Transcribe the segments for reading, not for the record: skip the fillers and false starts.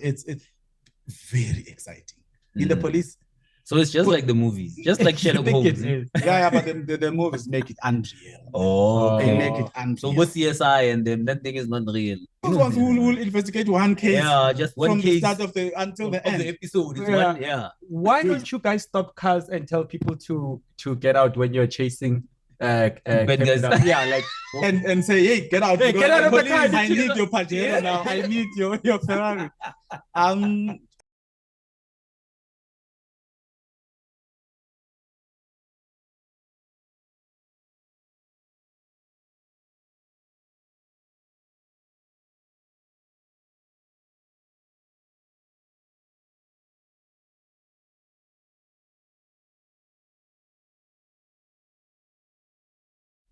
It's very exciting. In the police, so it's just like the movies, just like Sherlock Holmes. Yeah, but the movies make it unreal. Oh, They okay. make it unreal. So with CSI and then that thing is not real. Those ones who will investigate one case. Yeah, just one from case the start of the until the end of the episode. It's Yeah. one, yeah. Why don't you guys stop cars and tell people to get out when you're chasing Bad guys. criminals? Yeah, like and say, hey, get out. Hey, get out of the Police, car. I need your Pajero now. I need your Ferrari.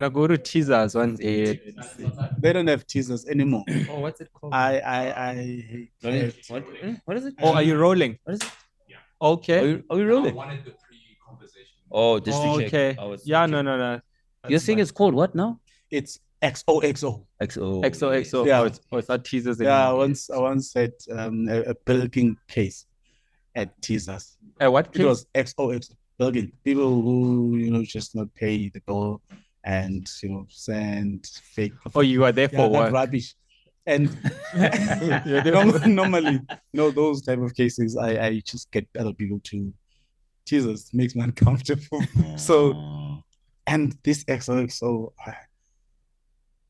I go to teasers one day. They don't have teasers anymore. Oh, what's it called? I What is it? Oh, are you rolling? What is it? Okay. Are we rolling? Wanted the pre-conversation. Oh, just to check. Okay. Yeah, no. You're saying it's called what now? It's XOXO. XOXO. Yeah. Oh, it's not teasers Yeah, anymore. I once had a bilking case at teasers. What It case? was XOXO bilking. People who just not pay the bill and send fake. Oh, you are there for that what? rubbish. And normally, those type of cases, I just get other people to teasers. Makes me uncomfortable. So, and this XOXO,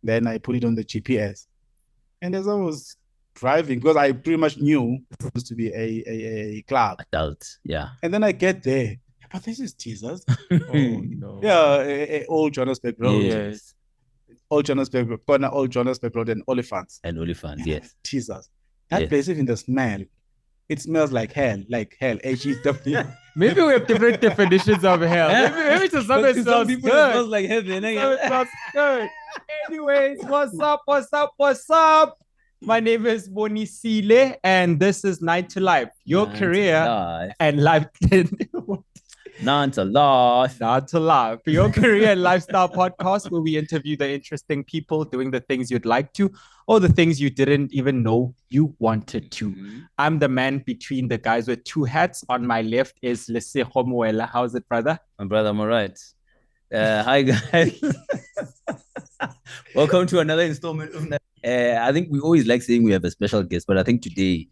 then I put it on the GPS. And as I was driving, because I pretty much knew it was supposed to be a club. Adult, yeah. And then I get there, but this is teasers. Oh, no. Yeah, Old Johannesburg Road. Yes. Old Johannesburg, corner Old Johannesburg Road and Olifants. Yes. Teasers. That place, even the smell, it smells like hell, H-E-W. Maybe we have different definitions of hell. Maybe to some it smells good. It smells like heaven. Some it smells good. Anyways, what's up? My name is Bonisile, and this is 9 to Life, your career and life. 9 to Life. 9 to Life, your career and lifestyle podcast where we interview the interesting people doing the things you'd like to, or the things you didn't even know you wanted to. Mm-hmm. I'm the man between the guys with two hats. On my left is Lesego Moela. How's it, brother? My brother, I'm all right. Hi, guys. Welcome to another installment of I think we always like saying we have a special guest, but I think today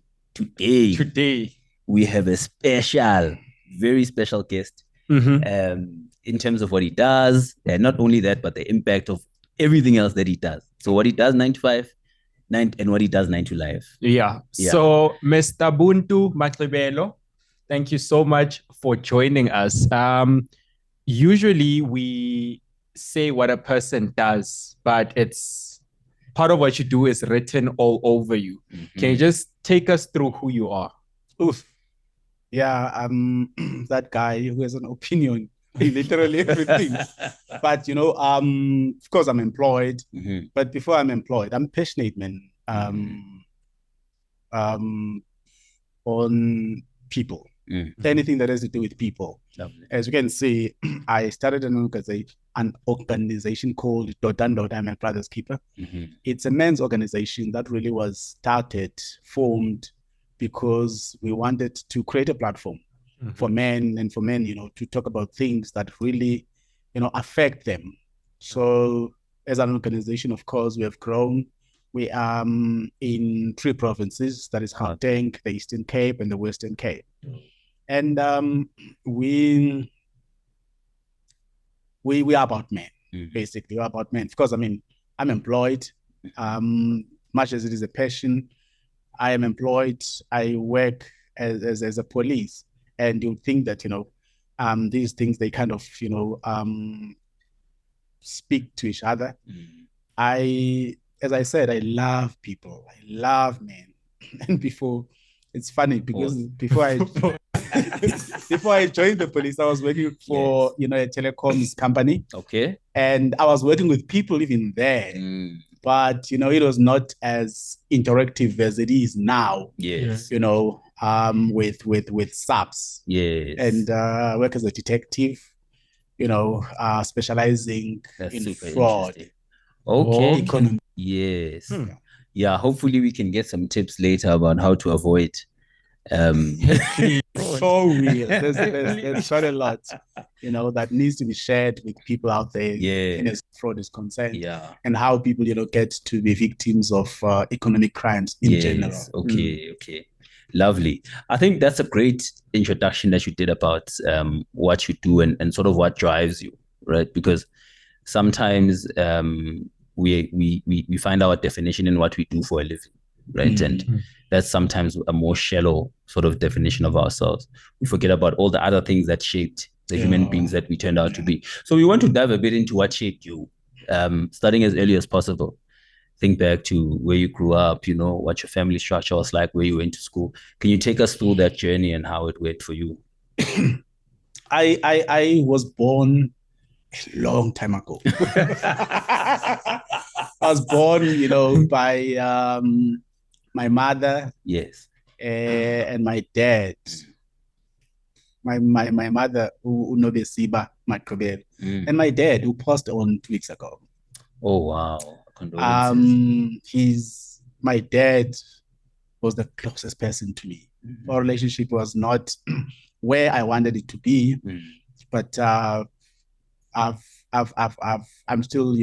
we have a special, very special guest. In terms of what he does, and not only that, but the impact of everything else that he does. So what he does 9 to 5, and what he does 9 to Life. Yeah. So Mr. Buntu Magqibelo, thank you so much for joining us. Usually we say what a person does, but it's part of what you do is written all over you. Mm-hmm. Can you just take us through who you are? Oof. Yeah, I'm that guy who has an opinion in literally everything. But of course I'm employed. Mm-hmm. But before I'm employed, I'm passionate, man. On people. Mm-hmm. Anything that has to do with people. Lovely. As you can see, I started an organization called Dodando, I'm a brother's keeper. Mm-hmm. It's a men's organization that really was formed because we wanted to create a platform for men and for men, to talk about things that really, affect them. So as an organization, of course, we have grown. We are in 3 provinces, that is Gauteng, the Eastern Cape, and the Western Cape. And we are about men, basically. We're about men. Of course, I'm employed, much as it is a passion. I am employed. I work as a police, and you think that these things, they kind of speak to each other. As I said, I love people. I love men. And it's funny because before I joined the police, I was working for a telecoms company. Okay, and I was working with people even there. But it was not as interactive as it is now. Yes. With SAPS. Yes. And work as a detective, specializing in fraud. Okay. Economy. Yes. Yeah, hopefully we can get some tips later about how to avoid so real. There's quite a lot, that needs to be shared with people out there. Yeah. As fraud is concerned. Yeah. And how people, get to be victims of economic crimes in general. Okay. Lovely. I think that's a great introduction that you did about what you do and sort of what drives you, right? Because sometimes we find our definition in what we do for a living, right? And that's sometimes a more shallow sort of definition of ourselves. We forget about all the other things that shaped the human beings that we turned out to be. So we want to dive a bit into what shaped you, starting as early as possible. Think back to where you grew up, what your family structure was like, where you went to school. Can you take us through that journey and how it went for you? I was born a long time ago. I was born, by my mother. Yes. And my dad. My mother, Buntu Magqibelo, and my dad, who passed on 2 weeks ago. Oh wow! Condolences. My dad was the closest person to me. Our relationship was not where I wanted it to be, but I'm still,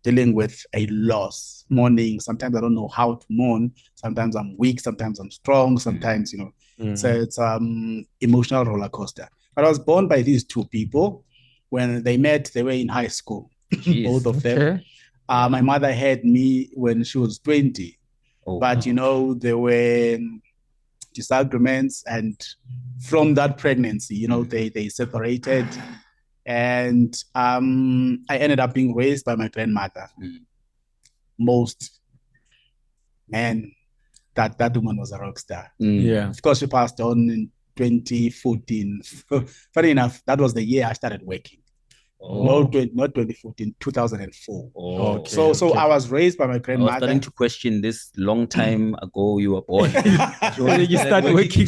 dealing with a loss, mourning. Sometimes I don't know how to mourn. Sometimes I'm weak. Sometimes I'm strong. Sometimes, so it's emotional roller coaster. But I was born by these two people. When they met, they were in high school, both of them. My mother had me when she was 20, but there were disagreements, and from that pregnancy, they separated. And I ended up being raised by my grandmother. Most men, that woman was a rock star. Yeah. Of course, she passed on in 2014. Funny enough, that was the year I started working. Not 2014, 2004. So I was raised by my grandmother. I was starting to question this long time ago you were born. You started working.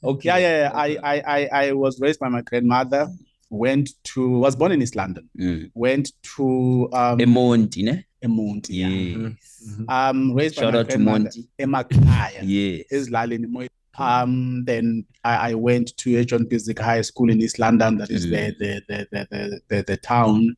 Okay. Yeah. I was raised by my grandmother. Was born in East London. Went to Monti, ne? Monti, yeah. Yes. Raised Shout by my out to Monti. Yes. Then I went to John Basic High School in East London. That is the town.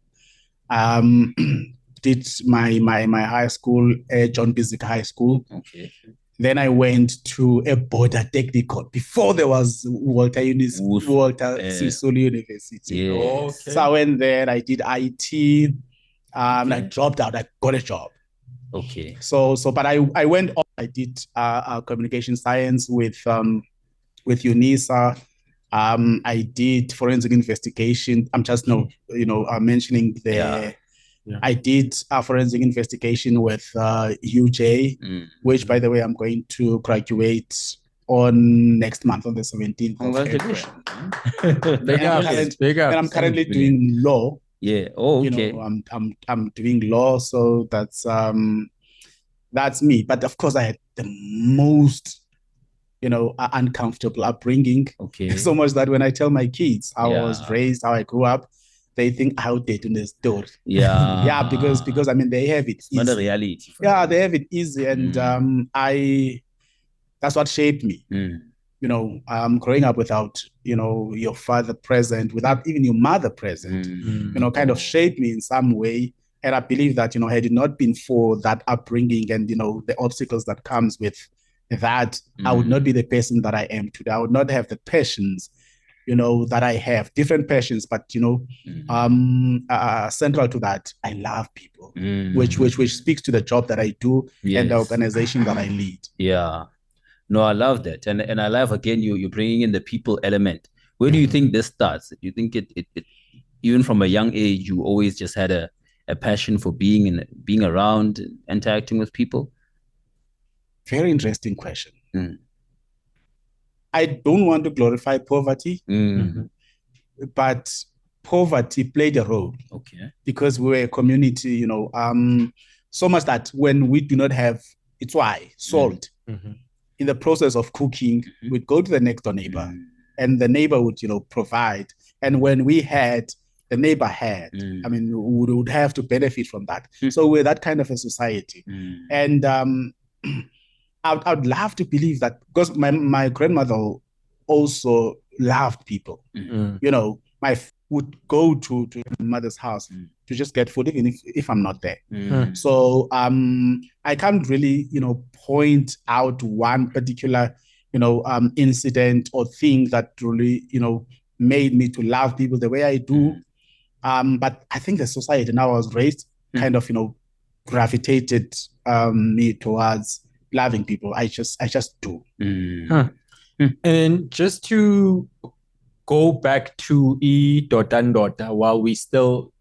Did my high school at John Basic High School. Okay. Then I went to a border technical before there was Walter Sisulu University. Yes. So I went there. I did IT. I dropped out. I got a job. Okay. But I went on. I did communication science with UNISA. I did forensic investigation. I'm just mentioning the. Yeah. I did a forensic investigation with UJ, which, by the way, I'm going to graduate on next month on the 17th of April. And I'm currently doing law. Yeah. Oh, okay. I'm doing law, so that's me. But of course, I had the most uncomfortable upbringing. Okay. So much that when I tell my kids how I was raised, how I grew up, they think how they do this story. Yeah. Yeah, because they have it easy. Not a reality. Yeah, they have it easy, and that's what shaped me. Growing up without your father present, without even your mother present, kind of shaped me in some way. And I believe that had it not been for that upbringing and the obstacles that comes with that, I would not be the person that I am today. I would not have the passions that I have, different passions, but central to that, I love people, which speaks to the job that I do and the organization that I lead. Yeah. No, I love that. And I love, again, you're bringing in the people element. Where do you think this starts? Do you think it even from a young age, you always just had a passion for being around, interacting with people? Very interesting question. I don't want to glorify poverty, but poverty played a role. Okay. Because we were a community, so much that when we do not have salt in the process of cooking, we'd go to the next door neighbor, and the neighbor would, provide. And when we had, the neighbor had. I mean, would have to benefit from that. So we're that kind of a society. And I'd love to believe that, because my grandmother also loved people. You know, would go to my mother's house to just get food, even if I'm not there. So I can't really, you know, point out one particular, you know, incident or thing that really, you know, made me to love people the way I do. But I think the society now I was raised kind of, you know, gravitated me towards loving people. I just do. And just to go back to Dota while we still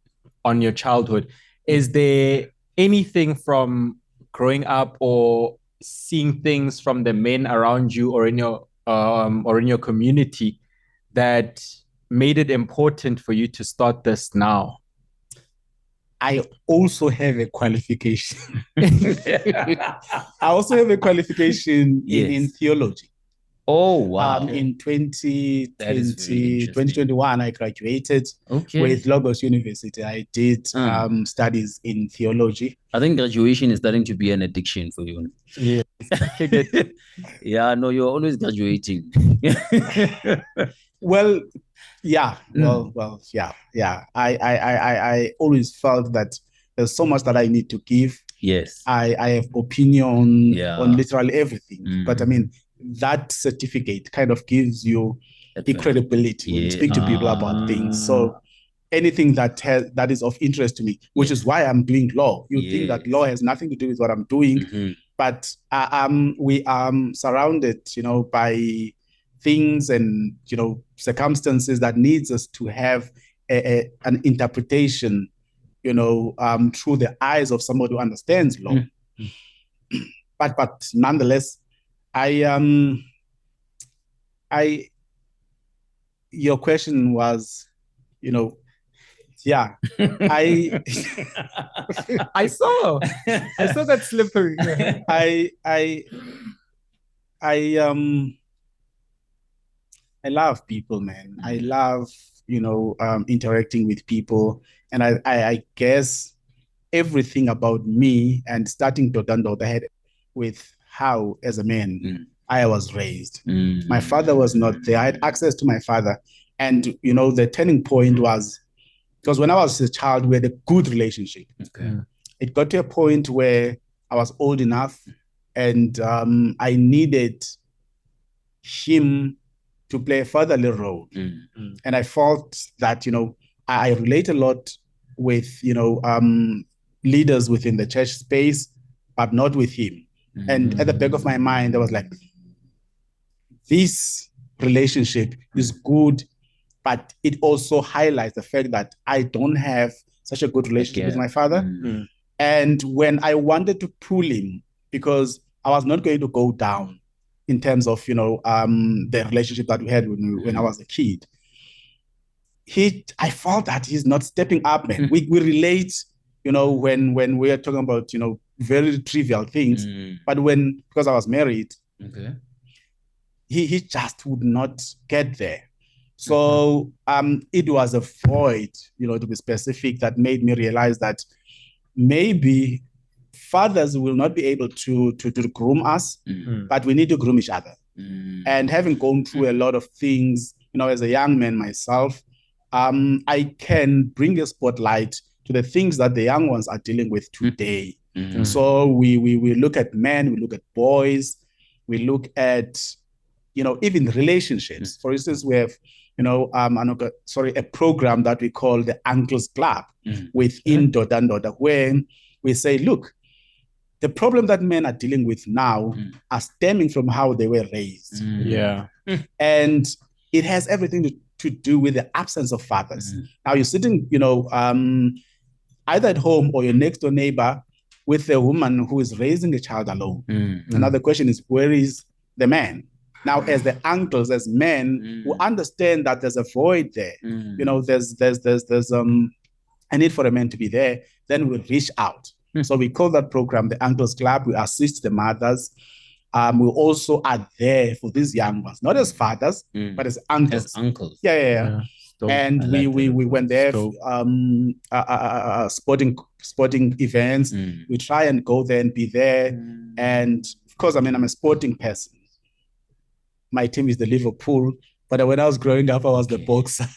on your childhood, is there anything from growing up or seeing things from the men around you or in your community that made it important for you to start this now? I also have a qualification. I also have a qualification in theology. Oh, wow. In 2021, I graduated with Lagos University. I did studies in theology. I think graduation is starting to be an addiction for you. Yeah. Yeah, no, you're always graduating. Well, yeah. Well, yeah. I always felt that there's so much that I need to give. Yes. I have opinion on literally everything. But I mean, that certificate kind of gives you the credibility when you speak to people about things. So anything that is of interest to me, which is why I'm doing law. You think that law has nothing to do with what I'm doing, but we are surrounded, you know, by things and, you know, circumstances that needs us to have an interpretation, you know, through the eyes of somebody who understands law. But nonetheless, your question was, you know, I saw that slippery. I love people, man. I love, you know, interacting with people, and I guess everything about me and starting Dodando had with how, as a man, I was raised. My father was not there. I had access to my father. And, you know, the turning point was, because when I was a child, we had a good relationship. It got to a point where I was old enough and I needed him to play a fatherly role. And I felt that, you know, I relate a lot with, you know, leaders within the church space, but not with him. And at the back of my mind, I was like, this relationship is good, but it also highlights the fact that I don't have such a good relationship with my father. And when I wanted to pull him, because I was not going to go down in terms of, you know, the relationship that we had when I was a kid, I felt that he's not stepping up, man. We relate, you know, when we are talking about, you know, very trivial things, but because I was married, he just would not get there. So it was a void, you know, to be specific, that made me realize that maybe fathers will not be able to groom us, but we need to groom each other. And having gone through a lot of things, you know, as a young man myself, I can bring a spotlight to the things that the young ones are dealing with today. So we look at men, we look at boys, we look at, you know, even relationships. For instance, we have, you know, a program that we call the Uncles Club within Doda, where we say, look, the problem that men are dealing with now are stemming from how they were raised. And it has everything to do with the absence of fathers. Now you're sitting, you know, either at home or your next door neighbor with a woman who is raising a child alone. Now the question is, where is the man? Now, as the uncles, as men who understand that there's a void there, you know, there's a need for a man to be there, then we reach out. So we call that program the Uncles Club. We assist the mothers. We also are there for these young ones, not as fathers, but as uncles. As uncles. Yeah. And we when they have sporting events, we try and go there and be there. And of course, I mean, I'm a sporting person. My team is the Liverpool, but when I was growing up, I was the boxer.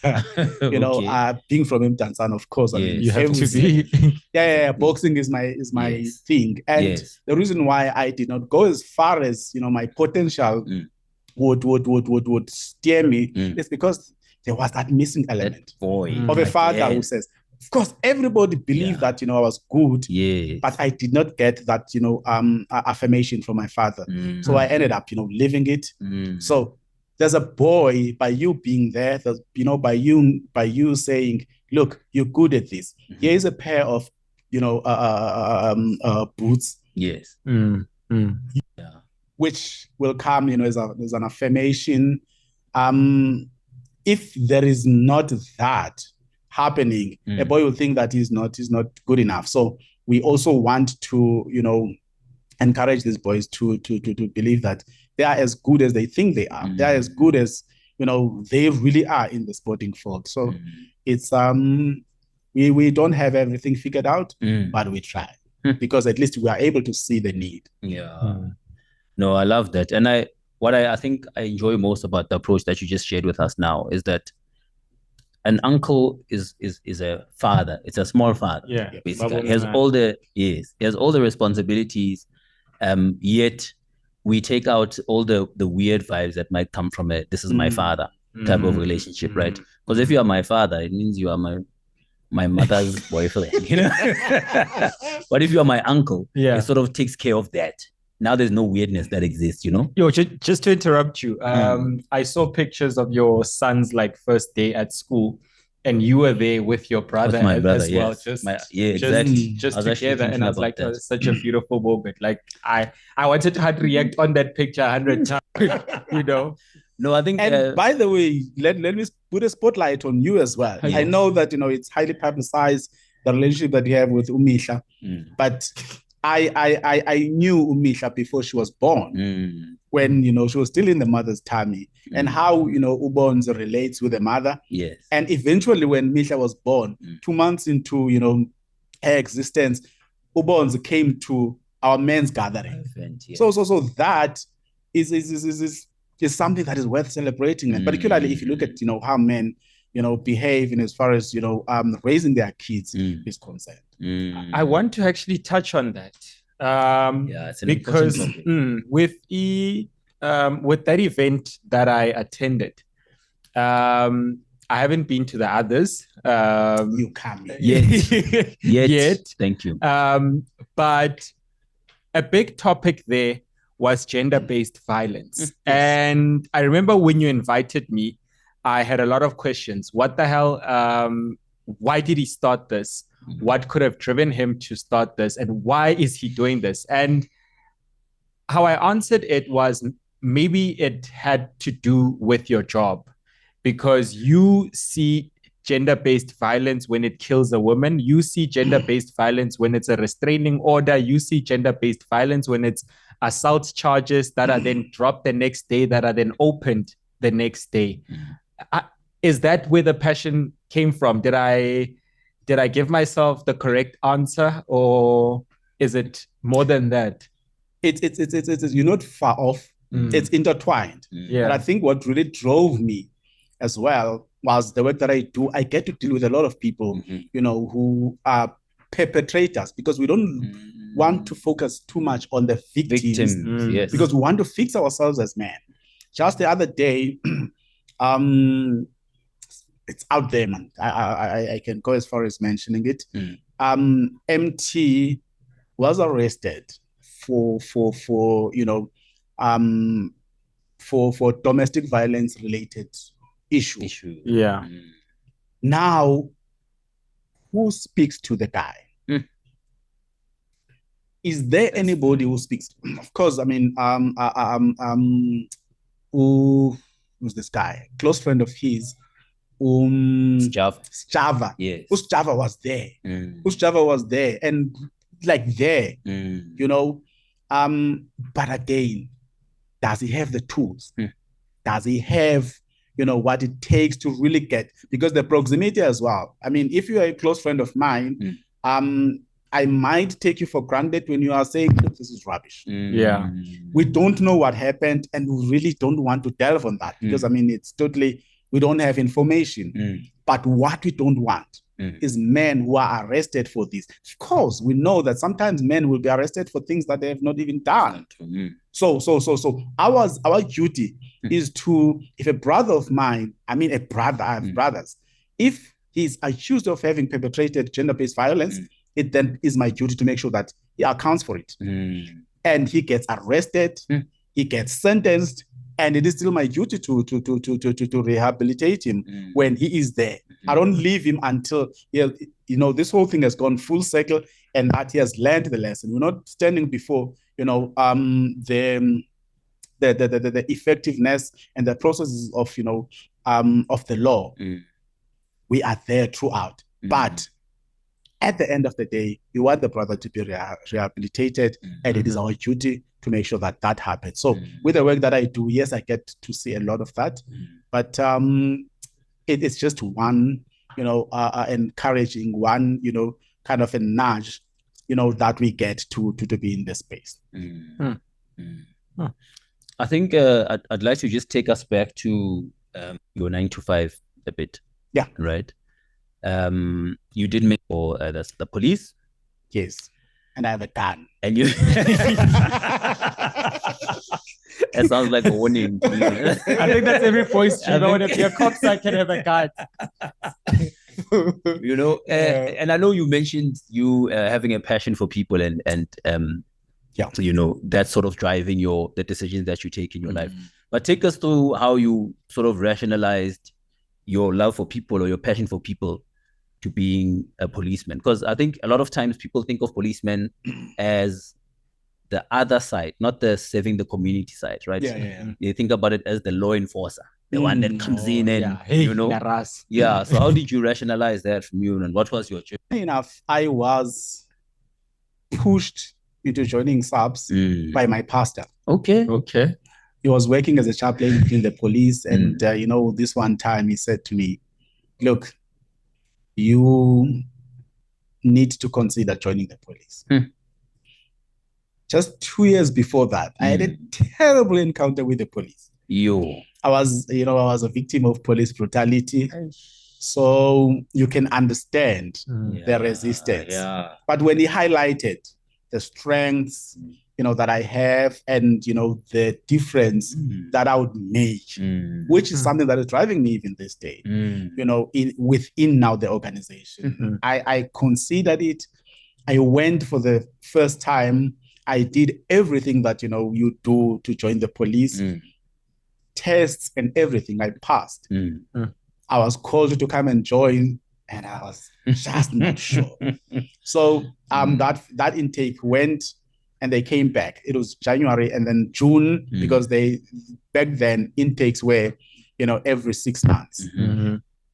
You know, being from Mdantsane, of course, I mean, you have to be. Boxing is my thing. And the reason why I did not go as far as, you know, my potential would steer me is because there was that missing element of a father who says, of course, everybody believed that, you know, I was good, but I did not get that, you know, affirmation from my father. So I ended up, you know, living it. So there's a boy, by you being there, you know, by you saying, look, you're good at this. Here is a pair of, you know, boots. Which will come, you know, as an affirmation. If there is not that happening, a boy will think that he's not good enough. So we also want to, you know, encourage these boys to believe that they are as good as they think they are. They are as good as, you know, they really are in the sporting field. So it's we don't have everything figured out, but we try because at least we are able to see the need. No, I love that. And what I think I enjoy most about the approach that you just shared with us now is that an uncle is a father. It's a small father. Basically. He has all the responsibilities. Yet we take out all the weird vibes that might come from a this is my father type of relationship, right? Because if you are my father, it means you are my mother's boyfriend, you know. But if you are my uncle, it sort of takes care of that. Now there's no weirdness that exists, you know. Yo, just to interrupt you, I saw pictures of your son's like first day at school, and you were there with your brother, as well. Just together, and I was like, oh, it's such a beautiful moment. Like I wanted to react on that picture 100 times, you know. No, I think. And by the way, let me put a spotlight on you as well. I know that, you know, it's highly publicized, the relationship that you have with Umisha, but I knew Umisha before she was born, when, you know, she was still in the mother's tummy, and how, you know, Ubonz relates with the mother. And eventually when Misha was born, 2 months into, you know, her existence, Ubonz came to our men's gathering. So that is something that is worth celebrating, and particularly if you look at, you know, how men, you know, behave in as far as, you know, raising their kids is concerned. I want to actually touch on that. It's because with that event that I attended, I haven't been to the others. You come yet. Thank you. But a big topic there was gender-based violence. And I remember when you invited me, I had a lot of questions. What the hell? Why did he start this? What could have driven him to start this? And why is he doing this? And how I answered it was, maybe it had to do with your job, because you see gender-based violence when it kills a woman. You see gender-based violence when it's a restraining order. You see gender-based violence when it's assault charges that are then dropped the next day, that are then opened the next day. Is that where the passion came from? Did I give myself the correct answer, or is it more than that? It's you're not far off. It's intertwined. But I think what really drove me as well was the work that I do. I get to deal with a lot of people, you know, who are perpetrators, because we don't want to focus too much on the victims. Because we want to fix ourselves as men. Just the other day, it's out there, man. I can go as far as mentioning it. MT was arrested for you know, for domestic violence related issue. Now, who speaks to the guy? Is there anybody who speaks? Of course, I mean, who's this guy? Close friend of his. Sjava. Yes. Sjava was there. Sjava was there, and like there, you know. But again, does he have the tools? Does he have, what it takes to really get, because the proximity as well. I mean, if you are a close friend of mine, I might take you for granted when you are saying, look, this is rubbish. Yeah. We don't know what happened, and we really don't want to delve on that because, I mean, it's totally, we don't have information. But what we don't want is men who are arrested for this. Of course, we know that sometimes men will be arrested for things that they have not even done. So our duty is to, if a brother of mine, I mean a brother, I have brothers, if he's accused of having perpetrated gender-based violence, it then is my duty to make sure that he accounts for it. And he gets arrested, he gets sentenced, and it is still my duty to rehabilitate him when he is there. I don't leave him until this whole thing has gone full circle and that he has learned the lesson. We're not standing before the effectiveness and the processes of the law. We are there throughout, but at the end of the day, we want the brother to be rehabilitated, and it is our duty to make sure that that happens. So with the work that I do, yes, I get to see a lot of that, but it's just one, encouraging one, kind of a nudge, that we get to be in this space. I think I'd like to just take us back to your 9 to 5 a bit. Yeah. Right. You did make for that's the police. Yes. And I have a gun. And you It sounds like a warning. I think that's every voice tuner. When you're a cop, I can have a gun. And I know you mentioned you having a passion for people and that's sort of driving the decisions that you take in your life. But take us through how you sort of rationalized your love for people or your passion for people to being a policeman. Because I think a lot of times people think of policemen as the other side, not the saving the community side, right? They think about it as the law enforcer, the one that comes in and, So how did you rationalize that from you, and what was your journey? Enough, I was pushed into joining SAPS by my pastor. Okay. He was working as a chaplain in the police, and this one time he said to me, look, you need to consider joining the police. Just 2 years before that, I had a terrible encounter with the police. I was a victim of police brutality. So you can understand the resistance. But when he highlighted the strengths, that I have, and, the difference that I would make, which is something that is driving me even this day, within now the organization. I considered it. I went for the first time. I did everything that, you do to join the police, tests and everything. I passed. I was called to come and join, and I was just not sure. So that intake went, and they came back. It was January and then June, because back then intakes were, every 6 months.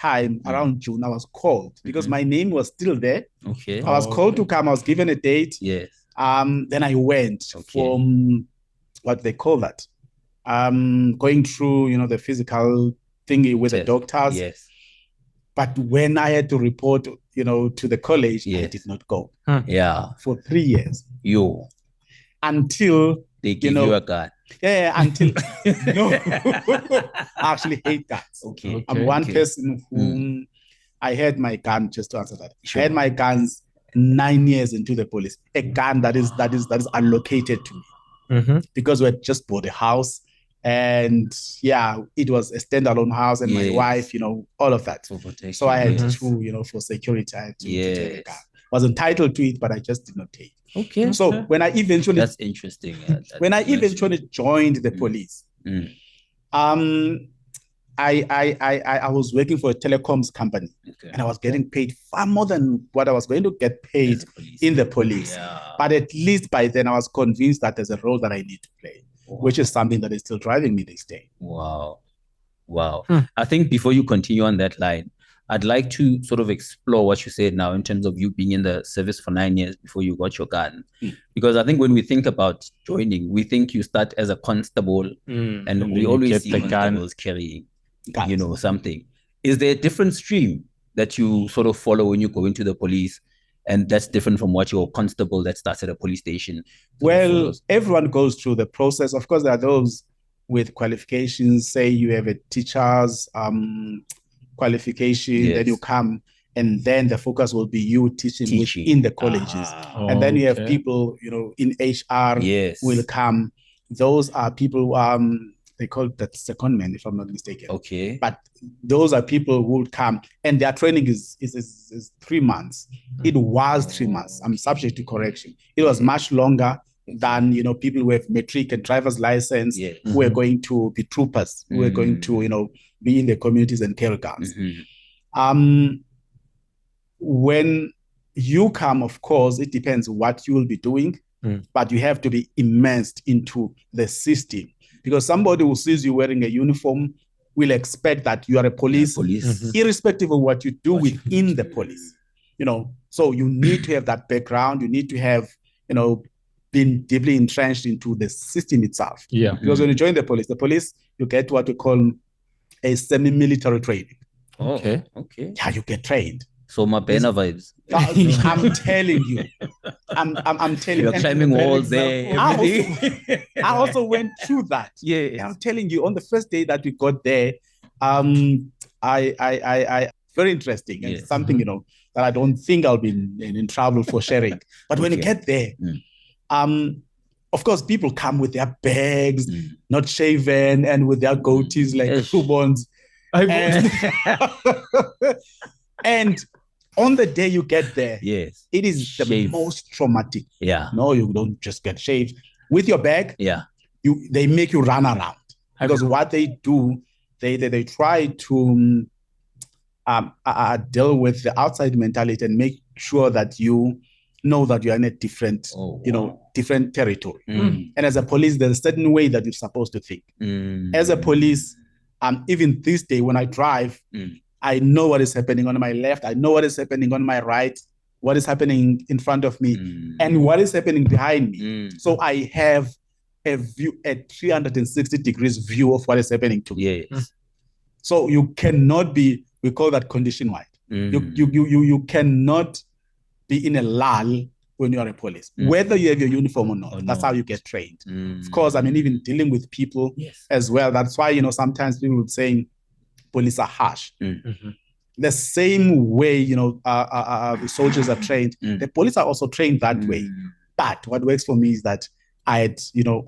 Around June, I was called because my name was still there. Okay. I was called to come. I was given a date. Yes. Then I went from what they call that, going through, the physical thingy with the doctors. Yes. But when I had to report, to the college, I did not go. For 3 years. Until they give you a gun. Until no, I actually hate guns. Okay. I'm one person who I had my gun, just to answer that. I had my guns 9 years into the police. A gun that is allocated to me. Because we had just bought a house, and it was a standalone house, and my wife, all of that. So I had to, for security, I had to take a gun. Was entitled to it, but I just did not take. Okay. So when I eventually, that's interesting. When I eventually joined the police, I was working for a telecoms company, and I was getting paid far more than what I was going to get paid in the police. But at least by then, I was convinced that there's a role that I need to play, which is something that is still driving me this day. Wow. I think before you continue on that line, I'd like to sort of explore what you said now in terms of you being in the service for 9 years before you got your gun. Because I think when we think about joining, we think you start as a constable, and we always see constables carrying. you know, something. Is there a different stream that you sort of follow when you go into the police? And that's different from what your constable that starts at a police station. Well, everyone goes through the process. Of course, there are those with qualifications. Say you have a teacher's qualification, then you come, and then the focus will be you teaching. Within the colleges. And then you have people, you know, in HR will come. Those are people, they call that secondment, if I'm not mistaken. Okay. But those are people who would come, and their training is 3 months. It was 3 months. I'm subject to correction. It was much longer than, you know, people who have matric and driver's license, who are going to be troopers, who are going to, you know, be in the communities and carry guns. When you come, of course, it depends what you will be doing, but you have to be immersed into the system, because somebody who sees you wearing a uniform will expect that you are a police, irrespective of what you do within the police. You know, so you need to have that background. You need to have, you know, been deeply entrenched into the system itself. Yeah. Because when you join the police, you get what we call a semi-military training. Okay. Yeah, you get trained. So my banner vibes. I'm telling you. I'm telling you. You're climbing walls there. I also went through that. Yeah. I'm telling you, on the first day that we got there, I very interesting and something, you know, that I don't think I'll be in trouble for sharing. But when you get there, of course, people come with their bags, not shaven, and with their goatees like Fubons. And on the day you get there, it is the most traumatic. No, you don't just get shaved. With your bag, they make you run around. Because what they do, they try to deal with the outside mentality and make sure that you know that you're in a different, you know, different territory. And as a police, there's a certain way that you're supposed to think. As a police, even this day when I drive, I know what is happening on my left. I know what is happening on my right, what is happening in front of me, and what is happening behind me. So I have a view, a 360 degrees view of what is happening to me. So you cannot be, we call that condition wide. You cannot be in a lull when you are a police, whether you have your uniform or not. That's how you get trained. Of course, I mean, even dealing with people as well. That's why, you know, sometimes people would say police are harsh. The same way, you know, the soldiers are trained, the police are also trained that way. But what works for me is that I had, you know,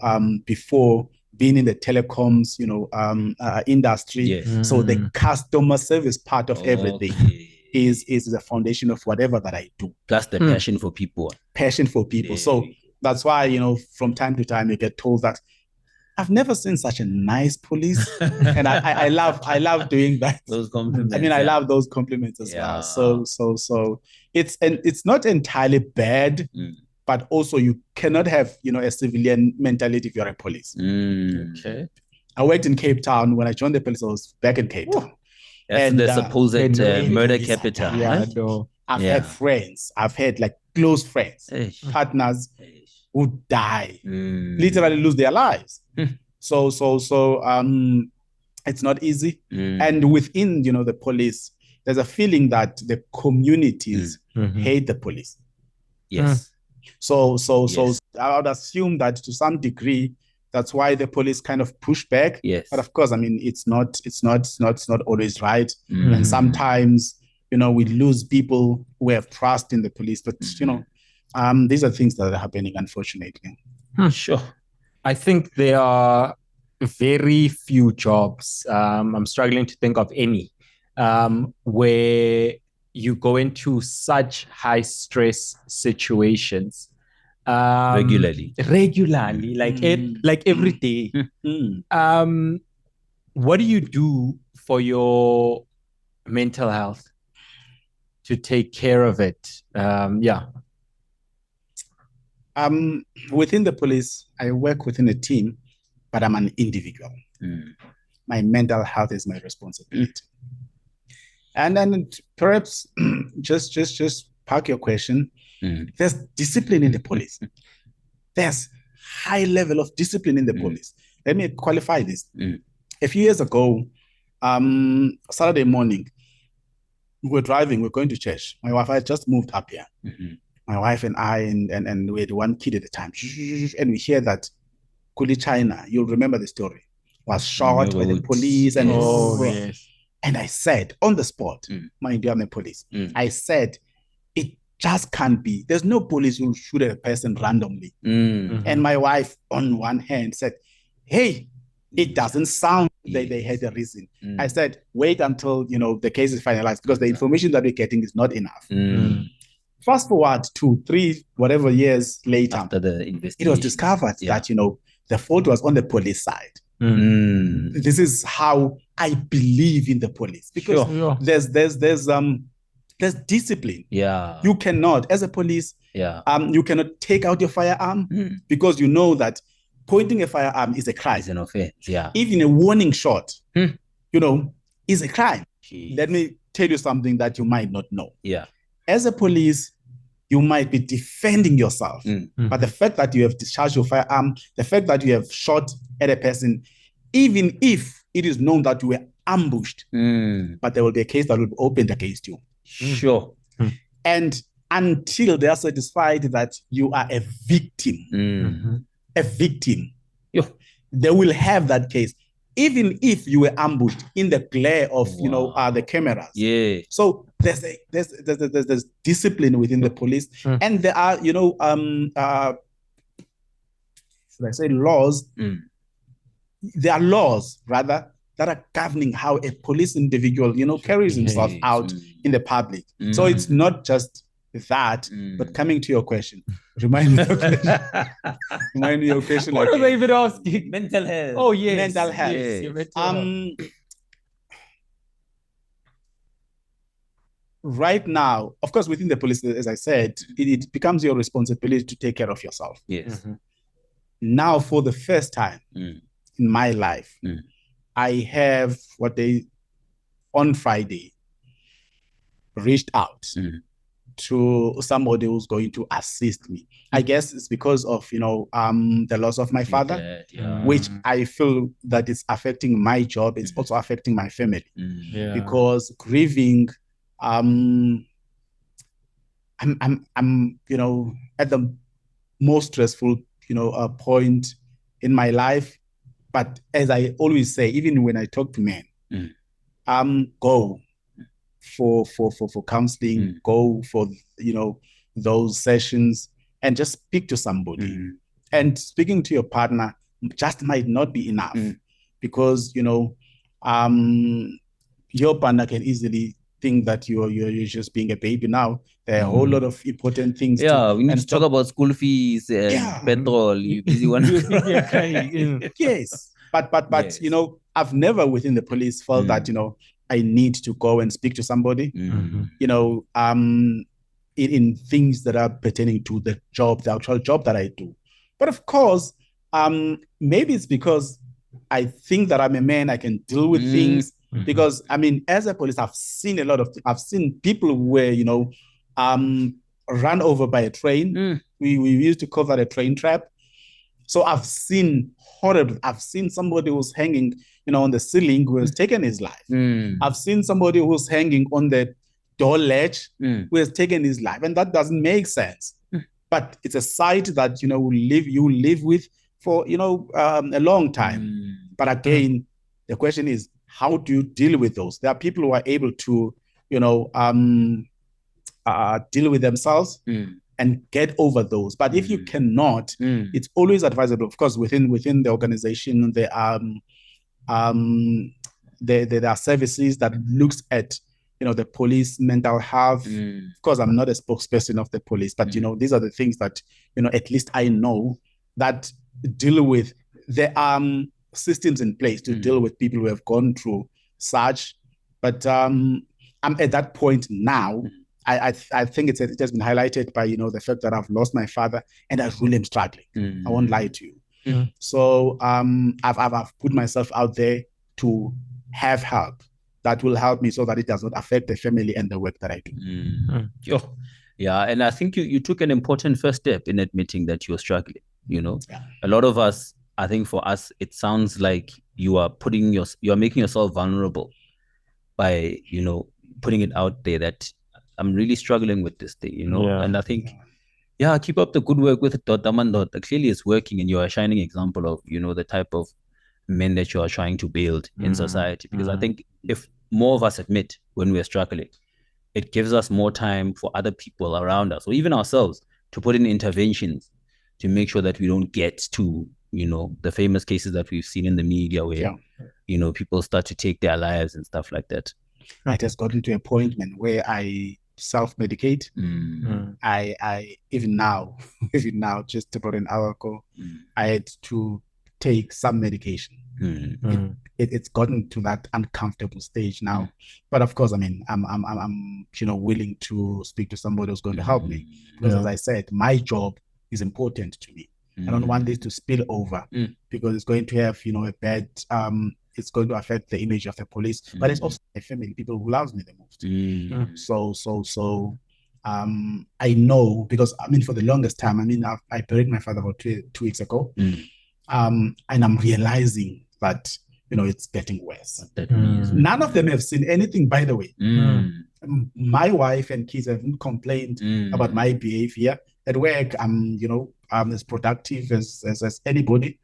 before being in the telecoms, you know, industry. So the customer service part of everything is the foundation of whatever that I do. Plus the passion for people. Passion for people. So that's why, you know, from time to time you get told that I've never seen such a nice police. And I love doing that. Those compliments. I mean, I love those compliments as well. So it's not entirely bad, but also you cannot have, you know, a civilian mentality if you're a police. Okay. I worked in Cape Town. When I joined the police, I was back in Cape Town. That's the supposed murder capital. Yeah, I've had friends. I've had like close friends, partners who die, literally lose their lives. So it's not easy. And within, you know, the police, there's a feeling that the communities hate the police. So I would assume that to some degree, that's why the police kind of push back. But of course, I mean, it's not always right. And sometimes, you know, we lose people who have trust in the police. But you know, these are things that are happening, unfortunately. Sure. I think there are very few jobs. I'm struggling to think of any where you go into such high stress situations regularly, like every day. What do you do for your mental health to take care of it? Within the police, I work within a team, but I'm an individual. My mental health is my responsibility. And then perhaps just park your question. There's discipline in the police. There's high level of discipline in the police. Let me qualify this. A few years ago, Saturday morning, we were driving, we were going to church. My wife had just moved up here. My wife and I, and we had one kid at the time. And we hear that KhuliChana, you'll remember the story, was shot by the police. And, yes. and I said, on the spot, mind you, I'm the police. I said, it just can't be. There's no police who shoot at a person randomly. And my wife, on one hand, said, hey, it doesn't sound like they had a reason. I said, wait until, the case is finalized, because the information that we're getting is not enough. Fast forward 2, 3, whatever years later, after the investigation, it was discovered that, the fault was on the police side. This is how I believe in the police, because there's discipline. Yeah. You cannot, as a police, you cannot take out your firearm because you know that pointing a firearm is a crime. It's an offense. Yeah. Even a warning shot, is a crime. Let me tell you something that you might not know. Yeah. As a police, you might be defending yourself, but the fact that you have discharged your firearm, the fact that you have shot at a person, even if it is known that you were ambushed, but there will be a case that will be opened against you. Sure. And until they are satisfied that you are a victim, they will have that case, even if you were ambushed in the glare of the cameras. Yeah. So there's discipline within the police, and there are should I say laws? There are laws rather that are governing how a police individual carries himself out in the public. So it's not just that, but coming to your question, remind me your question. What was I even asking? Mental health. Oh yes, mental health. Yes. Right now, of course, within the police, as I said, it becomes your responsibility to take care of yourself. Yes. Now, for the first time in my life, I have on Friday reached out to somebody who's going to assist me. I guess it's because of the loss of my father, which I feel that it's affecting my job. It's also affecting my family because grieving. I'm at the most stressful point in my life. But as I always say, even when I talk to men, go for counseling, go for those sessions, and just speak to somebody. And speaking to your partner just might not be enough, because your partner can easily think that you're just being a baby now. There are a whole lot of important things. Yeah, we need to talk about school fees and petrol. You busy one. Yes, but yes. I've never within the police felt that I need to go and speak to somebody. In things that are pertaining to the actual job that I do. But of course, maybe it's because I think that I'm a man. I can deal with things. Because as a police, I've seen people who were, run over by a train. We used to call that a train trap. So I've seen horrible. I've seen somebody who's hanging, on the ceiling who has taken his life. I've seen somebody who's hanging on the door ledge who has taken his life, and that doesn't make sense. But it's a sight that you live with for a long time. But again, the question is, how do you deal with those? There are people who are able to, deal with themselves and get over those. But if you cannot, it's always advisable. Of course, within the organization, there are services that looks at the police mental health. Of course, I'm not a spokesperson of the police, but these are the things that at least I know that deal with the systems in place to deal with people who have gone through such. But I'm at that point now. I think it has been highlighted by the fact that I've lost my father and I really am struggling. I won't lie to you. So I've put myself out there to have help that will help me so that it does not affect the family and the work that I do. Yeah, and I think you took an important first step in admitting that you're struggling. A lot of us I think for us, it sounds like you are making yourself vulnerable by, putting it out there that I'm really struggling with this thing, Yeah. and I think, keep up the good work with Dota Mandota. Clearly it's working, and you're a shining example of, the type of men that you are trying to build in society. Because I think if more of us admit when we're struggling, it gives us more time for other people around us, or even ourselves, to put in interventions to make sure that we don't get to, the famous cases that we've seen in the media where, people start to take their lives and stuff like that. It has gotten to a point, man, where I self-medicate. I even now, just about an hour ago, I had to take some medication. It's gotten to that uncomfortable stage now. But of course, I mean, I'm willing to speak to somebody who's going to help me, because as I said, my job is important to me. I don't want this to spill over, because it's going to have, a bad, it's going to affect the image of the police, but it's also my family, people who love me the most. So I know, because I mean, for the longest time, I mean, I buried my father about 2 weeks ago, and I'm realizing that, it's getting worse. None of them have seen anything, by the way. My wife and kids haven't complained about my behavior at work. I'm as productive as anybody,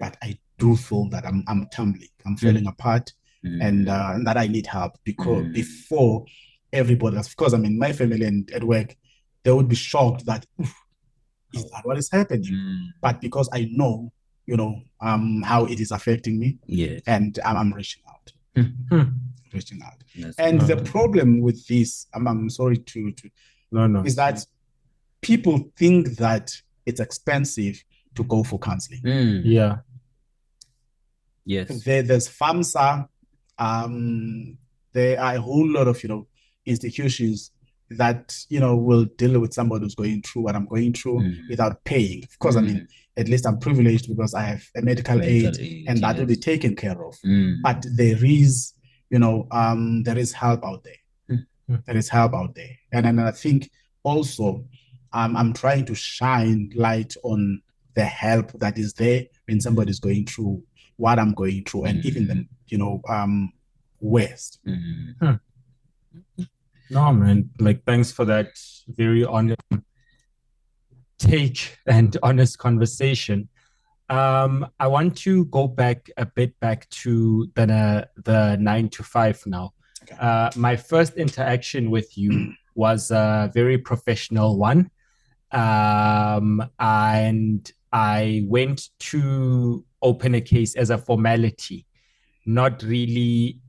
but I do feel that I'm tumbling, I'm falling apart, and that I need help, because before everybody else, because I mean, my family and at work, they would be shocked that, is that what is happening? But because I know, how it is affecting me, and I'm reaching out. Reaching out. And the problem with this, I'm sorry to is that people think that it's expensive to go for counseling. Yes. There's FAMSA. There are a whole lot of institutions that will deal with somebody who's going through what I'm going through without paying. Of course, I mean, at least I'm privileged because I have a medical aid, and that will be taken care of. But there is, there is help out there. There is help out there, and I think also, I'm trying to shine light on the help that is there when somebody's going through what I'm going through, and even the West. No, man, like, thanks for that very honest take and honest conversation. I want to go back to the 9 to 5 now. Okay. My first interaction with you was a very professional one. And I went to open a case as a formality, not really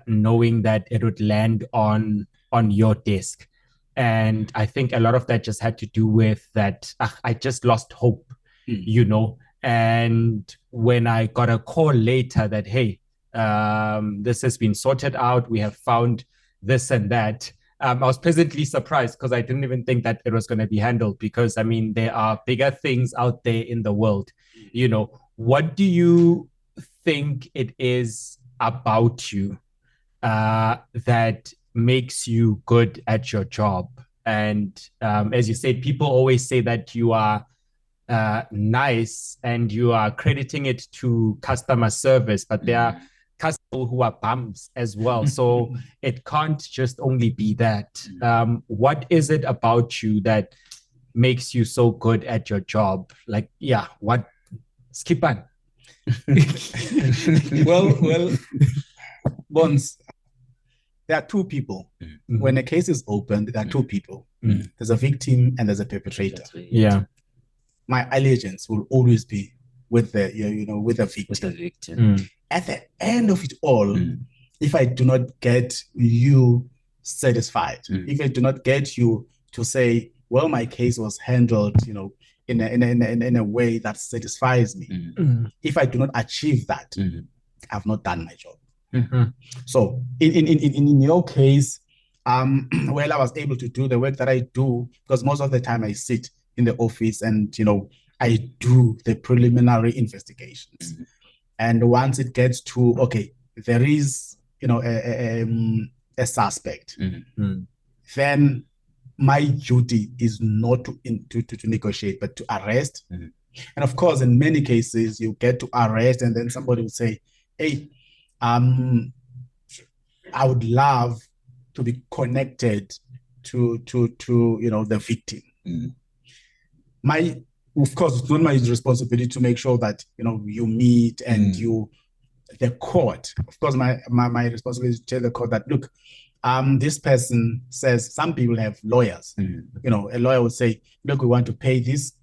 knowing that it would land on your desk. And I think a lot of that just had to do with that I just lost hope, And when I got a call later that, hey, this has been sorted out, we have found this and that, I was pleasantly surprised, because I didn't even think that it was going to be handled, because I mean, there are bigger things out there in the world. What do you think it is about you that makes you good at your job? And as you said, people always say that you are nice, and you are crediting it to customer service, but there are customers who are bums as well. So it can't just only be that. What is it about you that makes you so good at your job? Like, what? Skip on. well, Bones, there are two people. When a case is opened, there are two people. There's a victim and there's a perpetrator. Yeah. My allegiance will always be with the with the victim. With the victim. At the end of it all, if I do not get you satisfied, if I do not get you to say, well, my case was handled, in a way that satisfies me, if I do not achieve that, I've not done my job. So in your case, well, I was able to do the work that I do, because most of the time I sit in the office and I do the preliminary investigations. And once it gets to, okay, there is a suspect, then my duty is not to negotiate, but to arrest, And of course, in many cases, you get to arrest, and then somebody will say, hey, I would love to be connected to the victim. Of course, it's not my responsibility to make sure that you meet and the court. Of course, my responsibility is to tell the court that, look, this person says, some people have lawyers. A lawyer would say, look, we want to pay this.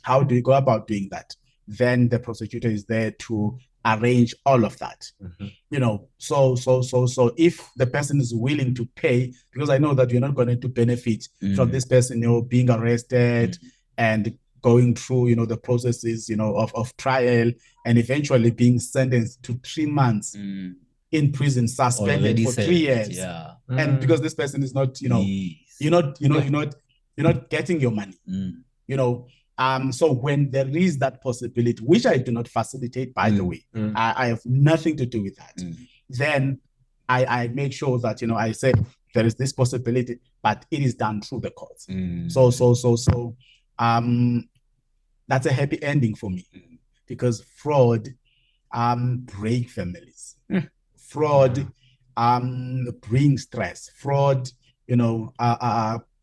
How do you go about doing that? Then the prosecutor is there to arrange all of that. So if the person is willing to pay, because I know that you're not going to benefit from this person, being arrested and going through, the processes, of trial, and eventually being sentenced to 3 months in prison, suspended for 3 years. Yeah. And because this person is not, you're not getting your money. So when there is that possibility, which I do not facilitate, by the way, I have nothing to do with that. Then I make sure that, I say there is this possibility, but it is done through the courts. So that's a happy ending for me, because fraud break families. Fraud brings stress. Fraud,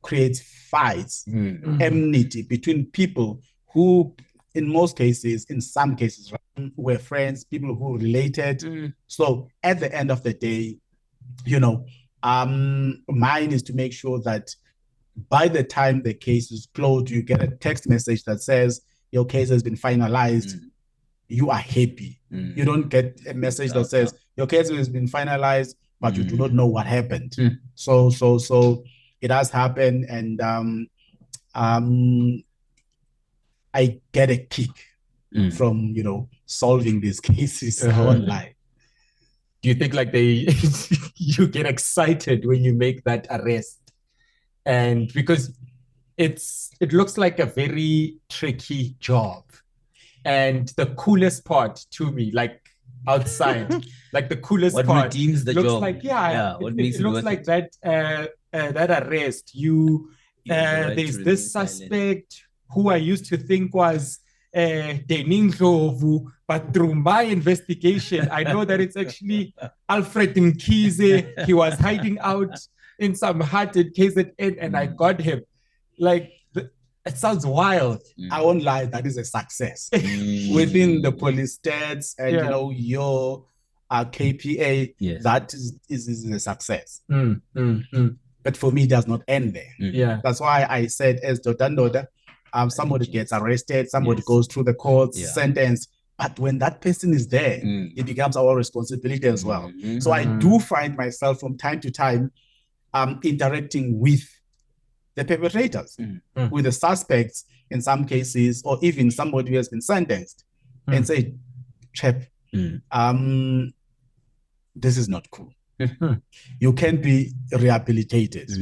creates fights, enmity between people who, in most cases, in some cases, were friends, people who related. So at the end of the day, mine is to make sure that by the time the case is closed, you get a text message that says your case has been finalized. You are happy. You don't get a message that says your case has been finalized, but you do not know what happened. So it has happened, and I get a kick from solving these cases online. Do you think like you get excited when you make that arrest? And because it looks like a very tricky job. And the coolest part to me, like outside, like the coolest what part redeems the looks job. like, what makes it looks like that arrest. There's this suspect who I used to think was Denindlovu, but through my investigation, I know that it's actually Alfred Mkhize. He was hiding out in some hut at KZN, and I got him. Like, it sounds wild. I won't lie, that is a success within the police stats and your KPA. Yes. That is a success. But for me, it does not end there. That's why I said, as Dodandoda, somebody gets arrested, somebody goes through the courts, sentenced. But when that person is there, it becomes our responsibility as well. So I do find myself from time to time interacting with the perpetrators, with the suspects in some cases, or even somebody who has been sentenced, and say, chap, this is not cool. You can be rehabilitated.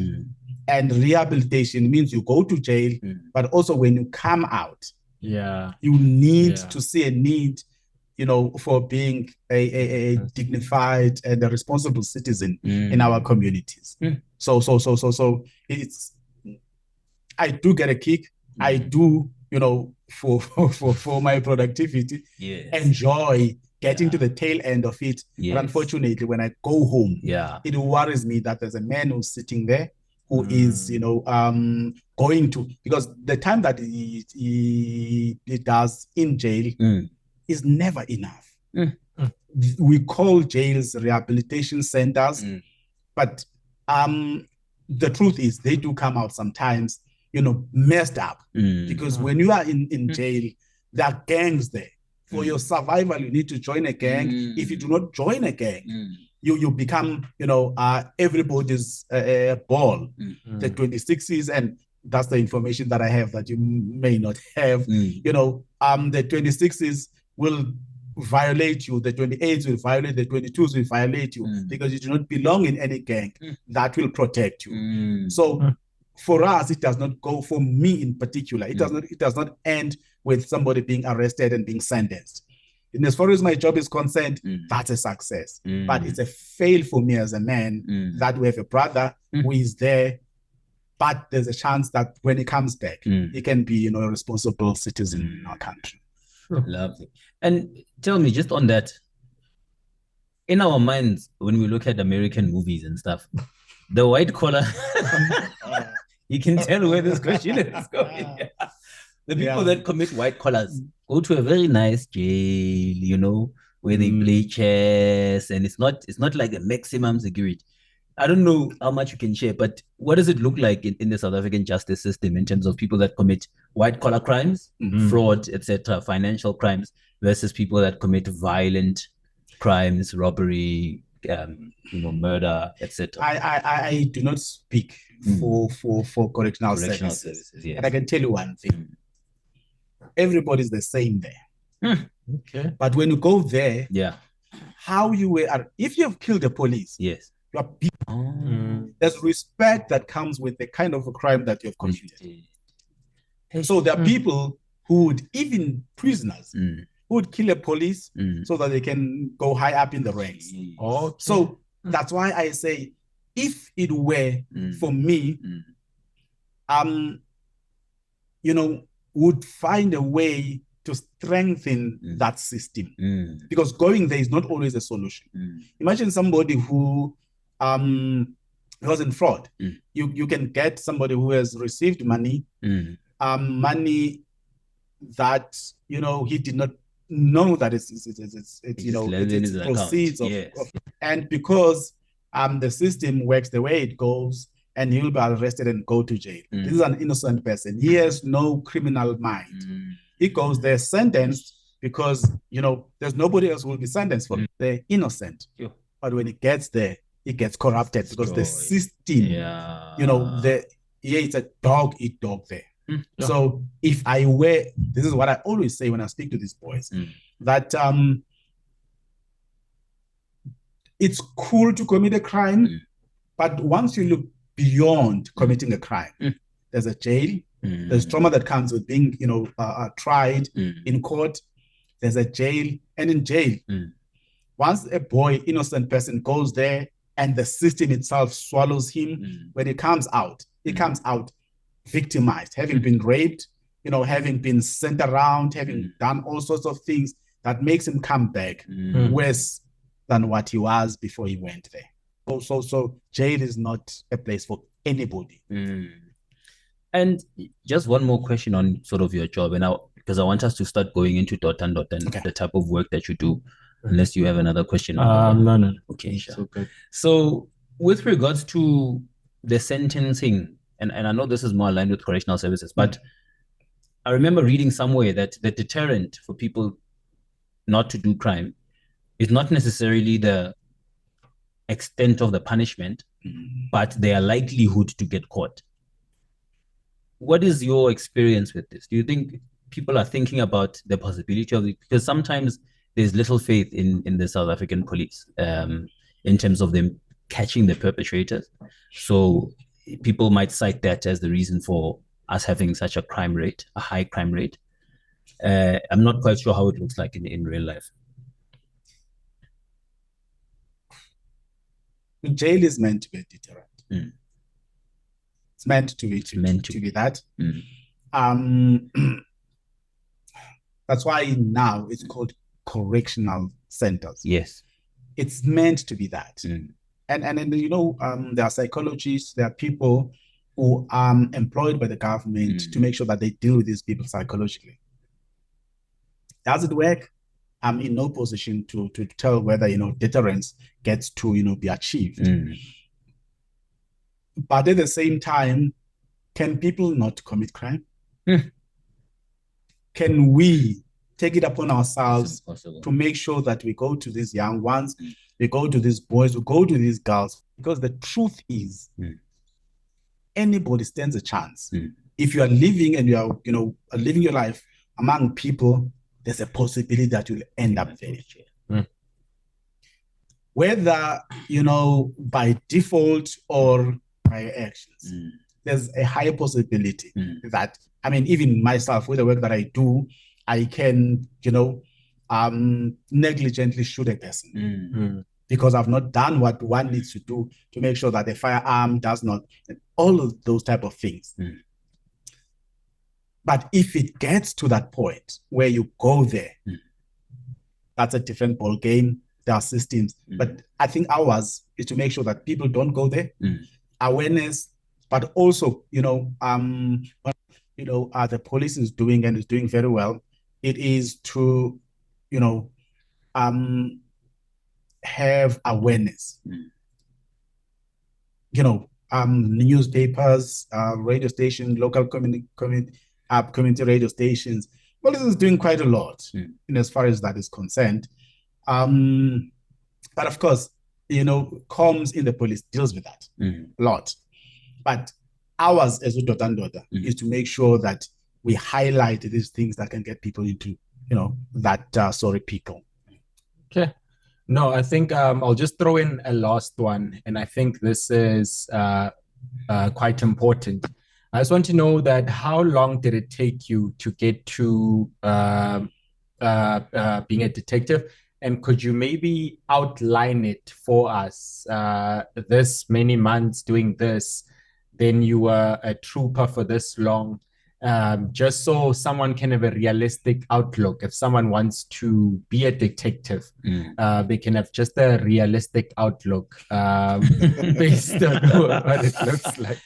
And rehabilitation means you go to jail, but also when you come out, you need to see a need, for being a dignified and a responsible citizen in our communities. So it's, I do get a kick. I do, for my productivity, enjoy getting to the tail end of it. But unfortunately, when I go home, it worries me that there's a man who's sitting there who is, going to, because the time that he does in jail is never enough. We call jails rehabilitation centers, but the truth is they do come out sometimes, messed up, because when you are in jail, there are gangs there. For your survival, you need to join a gang. If you do not join a gang, you become, everybody's ball. The 26s, and that's the information that I have that you may not have. The 26s will violate you. The 28s will violate. The 22s will violate you because you do not belong in any gang that will protect you. So for us, it does not go, for me in particular, it does not end with somebody being arrested and being sentenced. And as far as my job is concerned, that's a success. But it's a fail for me as a man that we have a brother who is there But there's a chance that when he comes back, he can be, a responsible citizen in our country. Lovely. And tell me, just on that, in our minds, when we look at American movies and stuff, the white collar, you can tell where this question is going. The people that commit white collars go to a very nice jail, where they play chess, and it's not like a maximum security. I don't know how much you can share, but what does it look like in the South African justice system in terms of people that commit white collar crimes, fraud, etc., financial crimes, versus people that commit violent crimes, robbery, murder, etc.? I do not speak for correctional services. Yes. And I can tell you one thing. Everybody's the same there. Okay. But when you go there, how you were, if you have killed a police, yes, you are beat. There's respect that comes with the kind of a crime that you have committed. So there are people who would, even prisoners, who would kill a police so that they can go high up in the ranks. Okay. So that's why I say, if it were for me, would find a way to strengthen that system, because going there is not always a solution. Imagine somebody who was in fraud. You can get somebody who has received money, money that he did not know that it's proceeds of, and because the system works the way it goes, and he'll be arrested and go to jail. This is an innocent person. He has no criminal mind. He goes there sentenced because, there's nobody else who will be sentenced for it. They're innocent. But when he gets there, he gets corrupted because the system, it's a dog eat dog there. So if I were, this is what I always say when I speak to these boys, that it's cool to commit a crime, but once you look beyond committing a crime, there's a jail, there's trauma that comes with being, tried in court, there's a jail, and in jail, once a boy, innocent person goes there and the system itself swallows him, when he comes out victimized, having been raped, having been sent around, having done all sorts of things that makes him come back worse than what he was before he went there. So jail is not a place for anybody. And just one more question on sort of your job, and because I want us to start going into and the type of work that you do, unless you have another question. No. Okay, sure. Okay. So with regards to the sentencing, and I know this is more aligned with correctional services, but I remember reading somewhere that the deterrent for people not to do crime is not necessarily the extent of the punishment, but their likelihood to get caught. What is your experience with this? Do you think people are thinking about the possibility of it? Because sometimes there's little faith in the South African police in terms of them catching the perpetrators. So people might cite that as the reason for us having such a high crime rate. I'm not quite sure how it looks like in real life. Jail is meant to be a deterrent. It's meant to be that. That's why now it's called correctional centers. Yes, it's meant to be that. And there are psychologists, there are people who are employed by the government to make sure that they deal with these people psychologically. Does it work? I'm in no position to tell whether deterrence gets to be achieved. But at the same time, can people not commit crime? Can we take it upon ourselves to make sure that we go to these young ones, we go to these boys, we go to these girls? Because the truth is, anybody stands a chance. If you are living and you are living your life among people, there's a possibility that you'll end up there. Whether, by default or by actions, there's a high possibility that, even myself, with the work that I do, I can, negligently shoot a person. because I've not done what one needs to do to make sure that the firearm does not, all of those type of things. But if it gets to that point where you go there, that's a different ball game. There are systems, but I think ours is to make sure that people don't go there. Awareness, but also, the police is doing and is doing very well. It is to, have awareness. Newspapers, radio stations, local community radio stations. Police is doing quite a lot in as far as that is concerned. But of course, comms in the police deals with that a lot. But ours as Udoda and Doda is to make sure that we highlight these things that can get people into, that sorry pickle. Okay. No, I think I'll just throw in a last one, and I think this is quite important. I just want to know that how long did it take you to get to being a detective? And could you maybe outline it for us? This many months doing this, then you were a trooper for this long, just so someone can have a realistic outlook. If someone wants to be a detective, they can have just a realistic outlook based on what it looks like.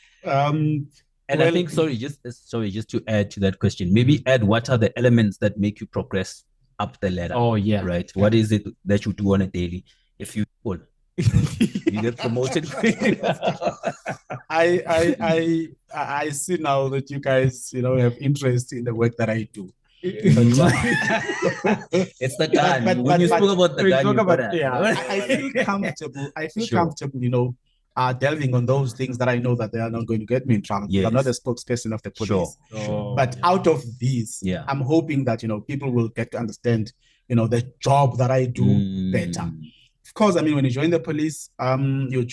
And I think, just to add to that question, maybe add what are the elements that make you progress up the ladder? Oh, yeah. Right. What is it that you do on a daily? If you you get promoted. I see now that you guys, have interest in the work that I do. It's the gun. When you spoke about the gun, I feel comfortable. Comfortable, delving on those things that I know that they are not going to get me in trouble. Yes. I'm not a spokesperson of the police. But out of these, I'm hoping that, people will get to understand, the job that I do better. Of course, when you join the police, you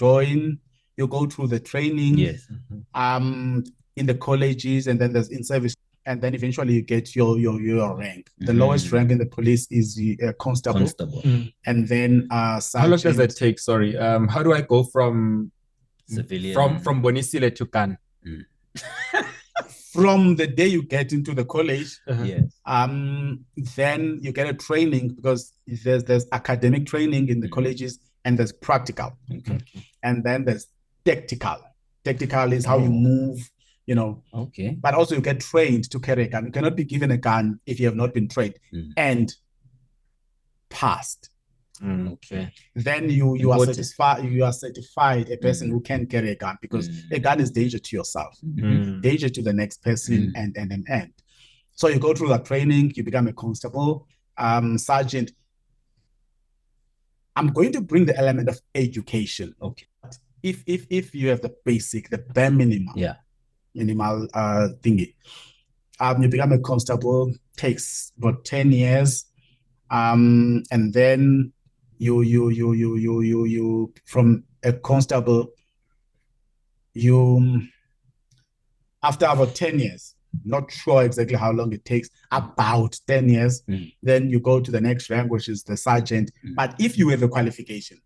go through the training, in the colleges, and then there's in-service, and then eventually you get your rank. The lowest rank in the police is the constable. And then sergeant. How long does that take? Sorry. How do I go from civilian from Bonisile to Khan? From the day you get into the college, then you get a training, because there's academic training in the colleges, and there's practical. And then there's tactical. Tactical is how you move, but also you get trained to carry a gun. You cannot be given a gun if you have not been trained and passed. Then you are certified a person who can carry a gun, because a gun is danger to yourself, danger to the next person, and so you go through that training, you become a constable, sergeant. I'm going to bring the element of education. If you have the basic, the bare minimum, minimal thingy, you become a constable, takes about 10 years, and then you from a constable, after about 10 years, not sure exactly how long it takes, about 10 years, then you go to the next rank, which is the sergeant. But if you have a qualification,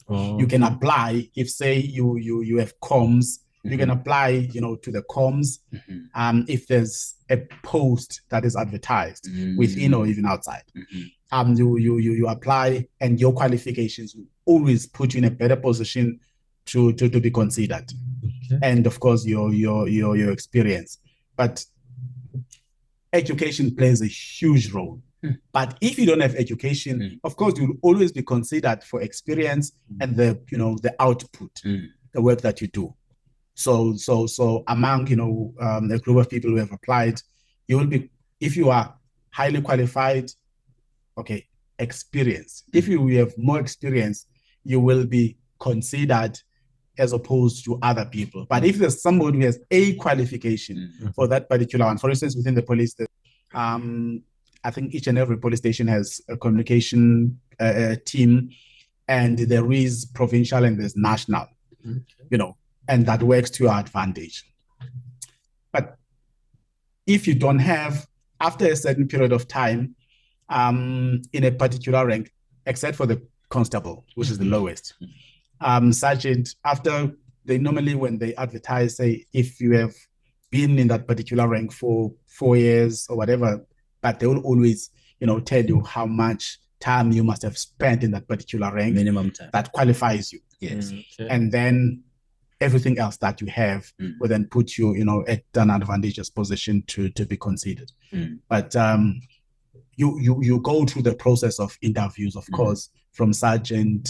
you can apply. If say you have comms, you can apply, to the comms. If there's a post that is advertised within or even outside, you apply, and your qualifications will always put you in a better position to be considered. And of course your experience. But education plays a huge role. But if you don't have education, of course you'll always be considered for experience and the output, the work that you do. So among a group of people who have applied, you will be, if you are highly qualified, experience. If you have more experience, you will be considered as opposed to other people. But if there's somebody who has a qualification for that particular one, for instance, within the police, I think each and every police station has a communication team, and there is provincial and there's national, and that works to your advantage. But if you don't have, after a certain period of time, in a particular rank, except for the constable, which is the lowest. Sergeant, after they normally, when they advertise, say if you have been in that particular rank for 4 years or whatever, but they will always, tell you how much time you must have spent in that particular rank. Minimum time. That qualifies you. Yes. Okay. And then everything else that you have will then put you, at an advantageous position to be considered. But you go through the process of interviews, of course, from sergeant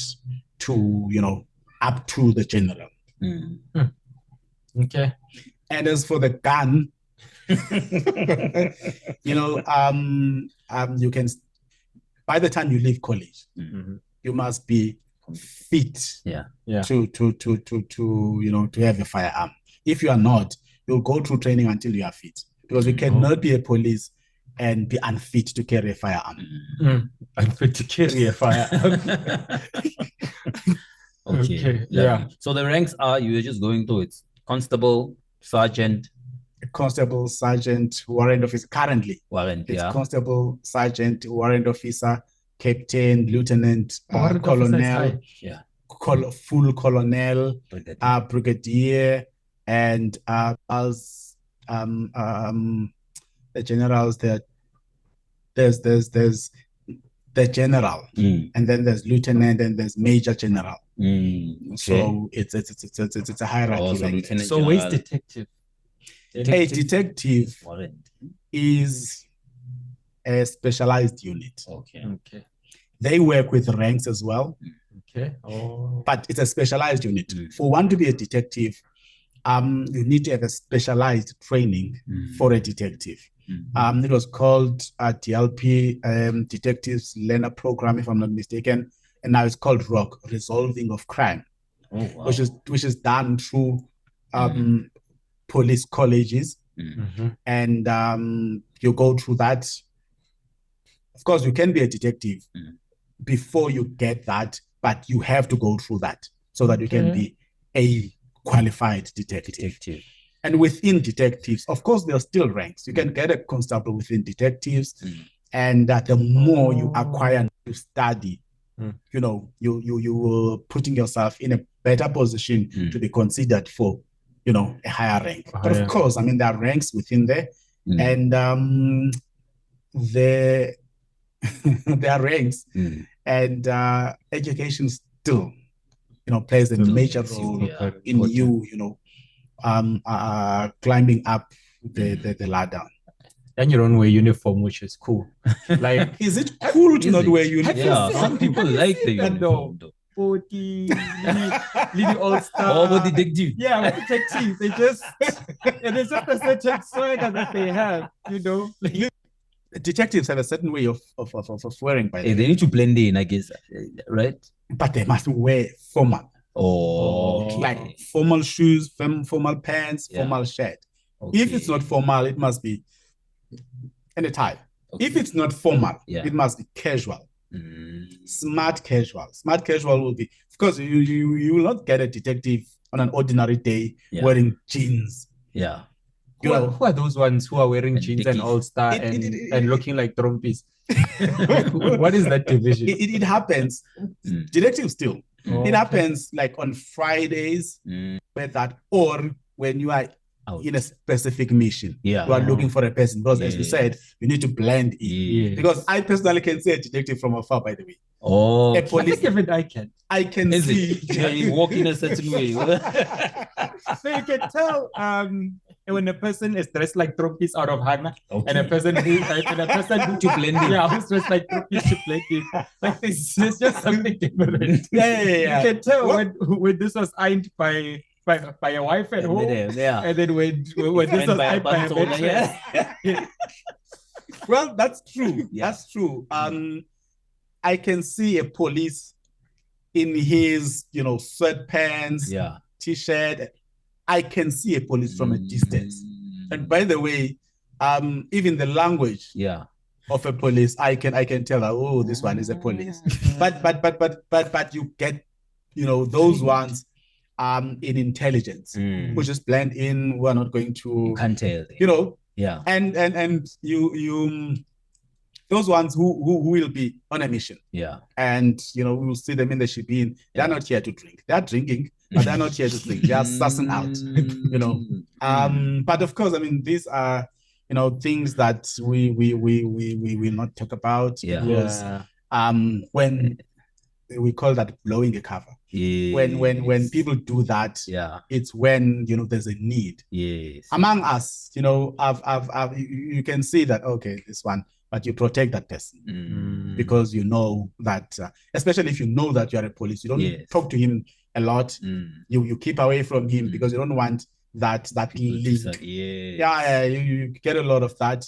to, up to the general. Okay. And as for the gun, you can, by the time you leave college, you must be fit to have a firearm. If you are not, you'll go through training until you are fit, because you cannot be a police and be unfit to carry a firearm. Unfit to carry a firearm. Okay. Yeah. So the ranks are, you're just going through it: constable, sergeant. Constable, sergeant, warrant officer. Currently, it's constable, sergeant, warrant officer, captain, lieutenant, colonel, full colonel, brigadier, and as the generals. There's the general, and then there's lieutenant, and there's major general. Okay. So it's a hierarchy. So where's detective? A detective is a specialized unit. Okay. They work with ranks as well. Okay. But it's a specialized unit. For one to be a detective, you need to have a specialized training for a detective. It was called DLP, Detectives Learner Program, if I'm not mistaken, and now it's called ROC, Resolving of Crime, which is done through police colleges, and you go through that. Of course, you can be a detective before you get that, but you have to go through that so that you can be a qualified detective. And within detectives, of course, there are still ranks. You can get a constable within detectives, and the more you acquire to study, you putting yourself in a better position to be considered for, a higher rank. But of course, there are ranks within there, and there are ranks, and education still, plays a major role in you, climbing up the ladder. And you don't wear uniform, which is cool. Like, is it cool to not wear uniform? Yeah, some people like the uniform. 40 Lily All-Star. Oh, but detective. Yeah, detective. They just there's just a certain swagger that they have, Detectives have a certain way of wearing, by the way. They need to blend in, I guess, right? But they must wear formal. Like formal shoes, formal pants, formal shirt. If it's not formal, it must be any type. If it's not formal, it must be casual. Smart casual. Smart casual will be, of course, you will not get a detective on an ordinary day wearing jeans. Who are those ones who are wearing jeans and All-Star and looking like trompies? What is that division? It happens. Detectives still. It happens like on Fridays, with that, or when you are in a specific mission. You are looking for a person, because as you said, you need to blend in. Because I personally can see a detective from afar, by the way. A police, I think even I can see. You walk in a certain way. So you can tell when a person is dressed like trophies out of Hana, and a person who to blend in. Who's dressed like trophies to blend in. Like it's just something different. You can tell when this was ironed by a wife at home, and then when this was ironed by a matron. Well, that's true. That's true. I can see a police in his, sweatpants, t-shirt. I can see a police from a distance. And by the way, even the language of a police, I can tell that, this one is a police. But you get, those ones in intelligence, which just blend in. We're not going to, you can't tell. and you those ones who will be on a mission. Yeah. And, we will see them in the shebeen. They're not here to drink. They're drinking, but they're not here to drink. They are sussing out, But of course, I mean, these are, things that we will not talk about because when we call that blowing a cover. Yes. When people do that, it's when there's a need. Yes. Among us, I've you can see that this one, but you protect that person because you know that, especially if you know that you are a police, you don't talk to him a lot. You keep away from him because you don't want that link. You get a lot of that.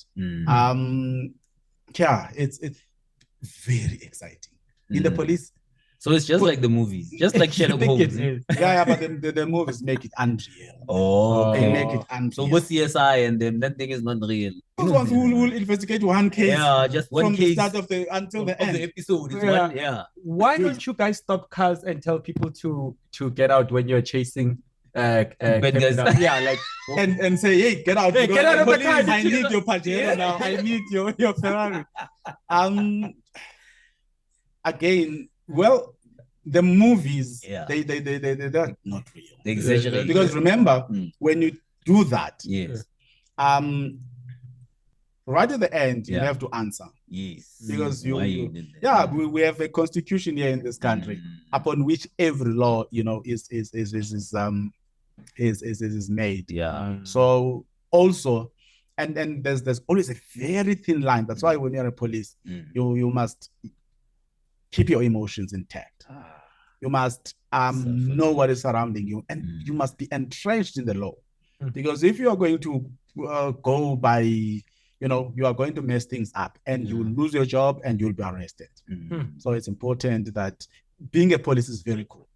It's very exciting in the police. So it's just like the movies, just like Sherlock Holmes. But the movies make it unreal. They make it unreal. So with CSI and them, that thing is not real. Those ones who will investigate one case. Just one from case the start until the end of the episode. Why don't you guys stop cars and tell people to get out when you're chasing bad guys? and say, hey, get out. Hey, get out of the car. I need your Pajero now. I need your Ferrari. Again, well, the movies, they're not real. They exaggerate. Because remember, when you do that, right at the end, you have to answer. Yes. Because we have a constitution here in this country upon which every law, is made. So also, and there's always a very thin line. That's why when you're a police, you must keep your emotions intact. You must know what is surrounding you, and you must be entrenched in the law. Because if you are going to go by, you are going to mess things up, and you will lose your job, and you'll be arrested. So it's important that being a police is very cool.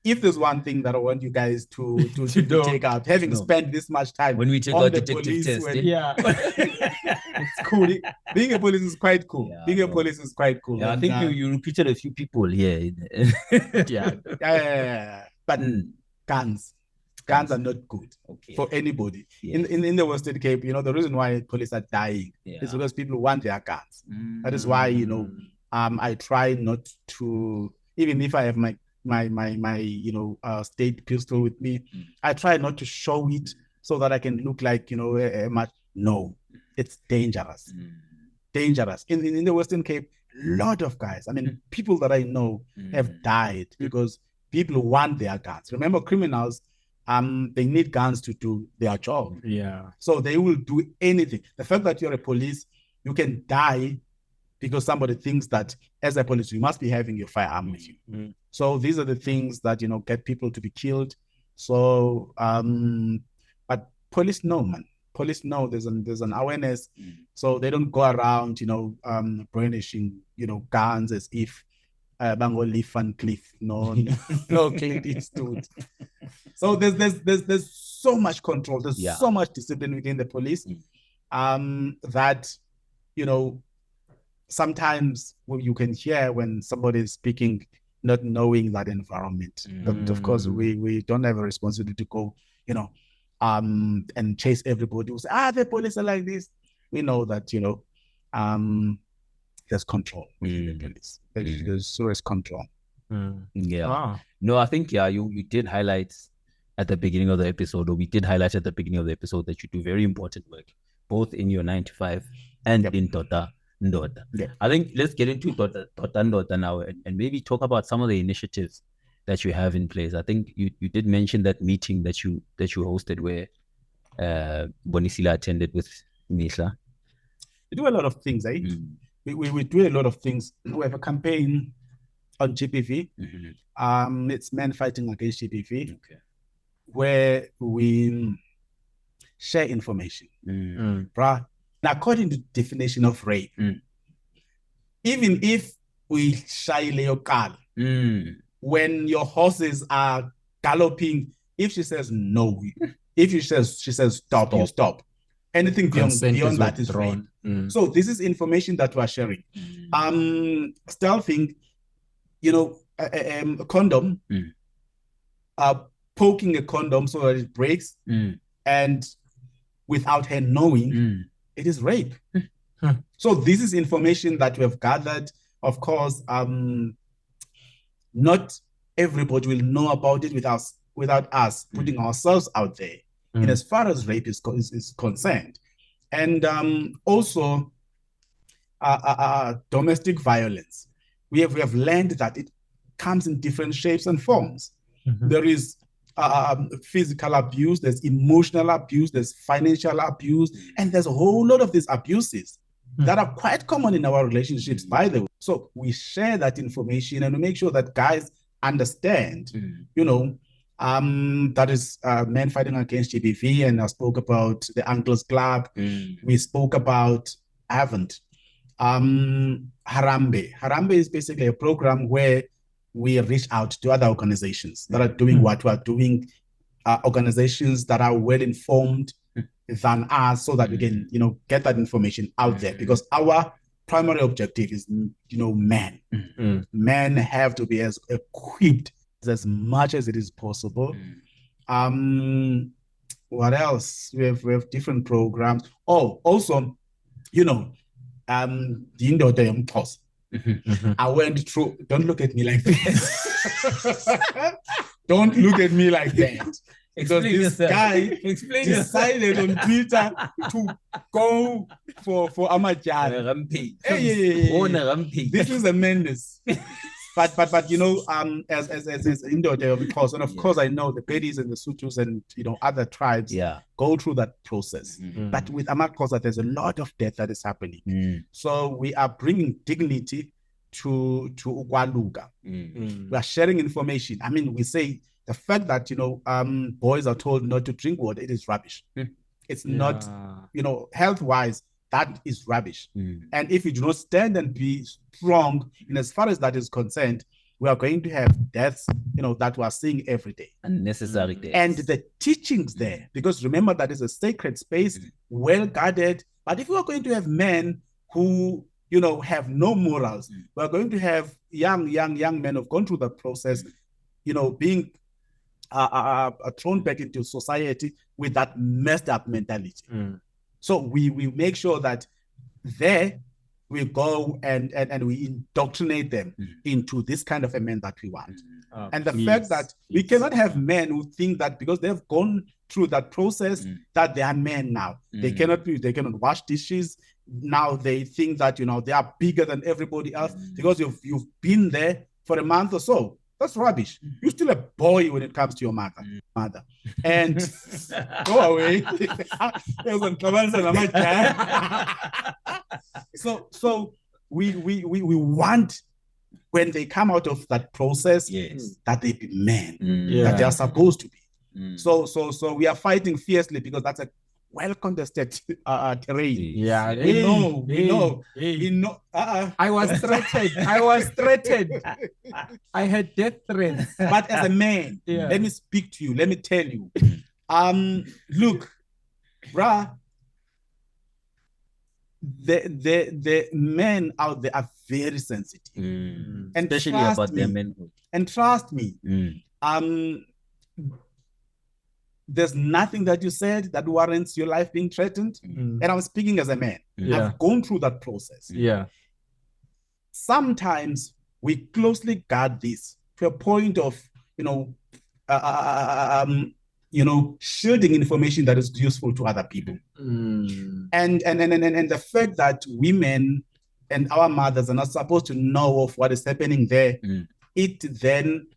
If there's one thing that I want you guys to take out, having spent this much time when we take out the detective test, it's cool. Being a police is quite cool. Being a police is quite cool. I think you repeated a few people here. But guns are not good for anybody. In the Western Cape, the reason why police are dying is because people want their guns. That is why I try not to, even if I have my state pistol with me, I try not to show it so that I can look like no, it's dangerous. Dangerous. In the Western Cape, lot of guys, I mean, people that I know have died because people want their guns. Remember, criminals, they need guns to do their job. So they will do anything. The fact that you're a police, you can die because somebody thinks that as a police, you must be having your firearm with you. So these are the things that, get people to be killed. So, but police know, man. Police know there's an awareness. So they don't go around, brandishing, guns as if Bango Leaf and Cliff, no Clint Eastwood. So there's so much control. There's so much discipline within the police that, sometimes you can hear when somebody is speaking, not knowing that environment. But of course, we don't have a responsibility to go, and chase everybody who say, the police are like this. We know that, there's control within the police. There's serious control. No, I think, you did highlight at the beginning of the episode, or we did highlight at the beginning of the episode, that you do very important work, both in your 9 to 5 and in Tota Ndota. I think let's get into Tota Ndota now and maybe talk about some of the initiatives that you have in place. I think you did mention that meeting that you hosted where Bonisila attended with Mihla. We do a lot of things, We do a lot of things. We have a campaign on GBV. It's men fighting against GBV, where we share information. Right? Now, according to the definition of rape, even if we shy leokal, when your horses are galloping, if she says no, if she says stop, you stop. Anything beyond that is rape. So this is information that we're sharing. Stealthing, a condom, poking a condom so that it breaks, and without her knowing, it is rape. So this is information that we have gathered. Of course, not everybody will know about it without us putting ourselves out there in as far as rape is concerned. And also domestic violence. We have learned that it comes in different shapes and forms. There is physical abuse, there's emotional abuse, there's financial abuse, and there's a whole lot of these abuses that are quite common in our relationships, by the way. So we share that information and we make sure that guys understand, that is men fighting against GBV, and I spoke about the Uncles Club. We spoke about Harambe. Harambe is basically a program where we reach out to other organizations that are doing what we are doing, organizations that are well informed than us, so that we can, get that information out there, because our primary objective is, men. Men have to be as equipped as much as it is possible. What else? We have different programs. Oh, also, the Indoda Yomkos. I went through. Don't look at me like that. Don't look at me like that. Because this guy decided on Twitter to go for Amajad. Rampage. Hey. This is a madness. But as Indo, because, and of course I know the Bedis and the Sutus and other tribes go through that process. But with Amakosa, there's a lot of death that is happening. So we are bringing dignity to Ugwaluga. We are sharing information. I mean, we say the fact that boys are told not to drink water, it is rubbish. It's not, health-wise, that is rubbish. And if you do not stand and be strong in as far as that is concerned, we are going to have deaths, that we are seeing every day. Unnecessary deaths. And the teachings there, because remember that is a sacred space, well guarded. But if we are going to have men who, have no morals, we are going to have young men who've gone through the process, being thrown back into society with that messed up mentality. So we make sure that there we go and we indoctrinate them into this kind of a man that we want. And the fact that we cannot have men who think that because they've gone through that process that they are men now. They cannot wash dishes. Now they think that they are bigger than everybody else because you've been there for a month or so. That's rubbish. You're still a boy when it comes to your mother. And go away. So we want, when they come out of that process, that they be men, that they are supposed to be. So we are fighting fiercely because that's a well-contested terrain. Yeah, we know. I was threatened. I had death threats. But as a man, let me speak to you. Let me tell you. Look, bruh, the men out there are very sensitive, and especially about their manhood. And trust me, there's nothing that you said that warrants your life being threatened. And I'm speaking as a man. I've gone through that process. Sometimes we closely guard this to a point of, shielding information that is useful to other people. And the fact that women and our mothers are not supposed to know of what is happening there, it then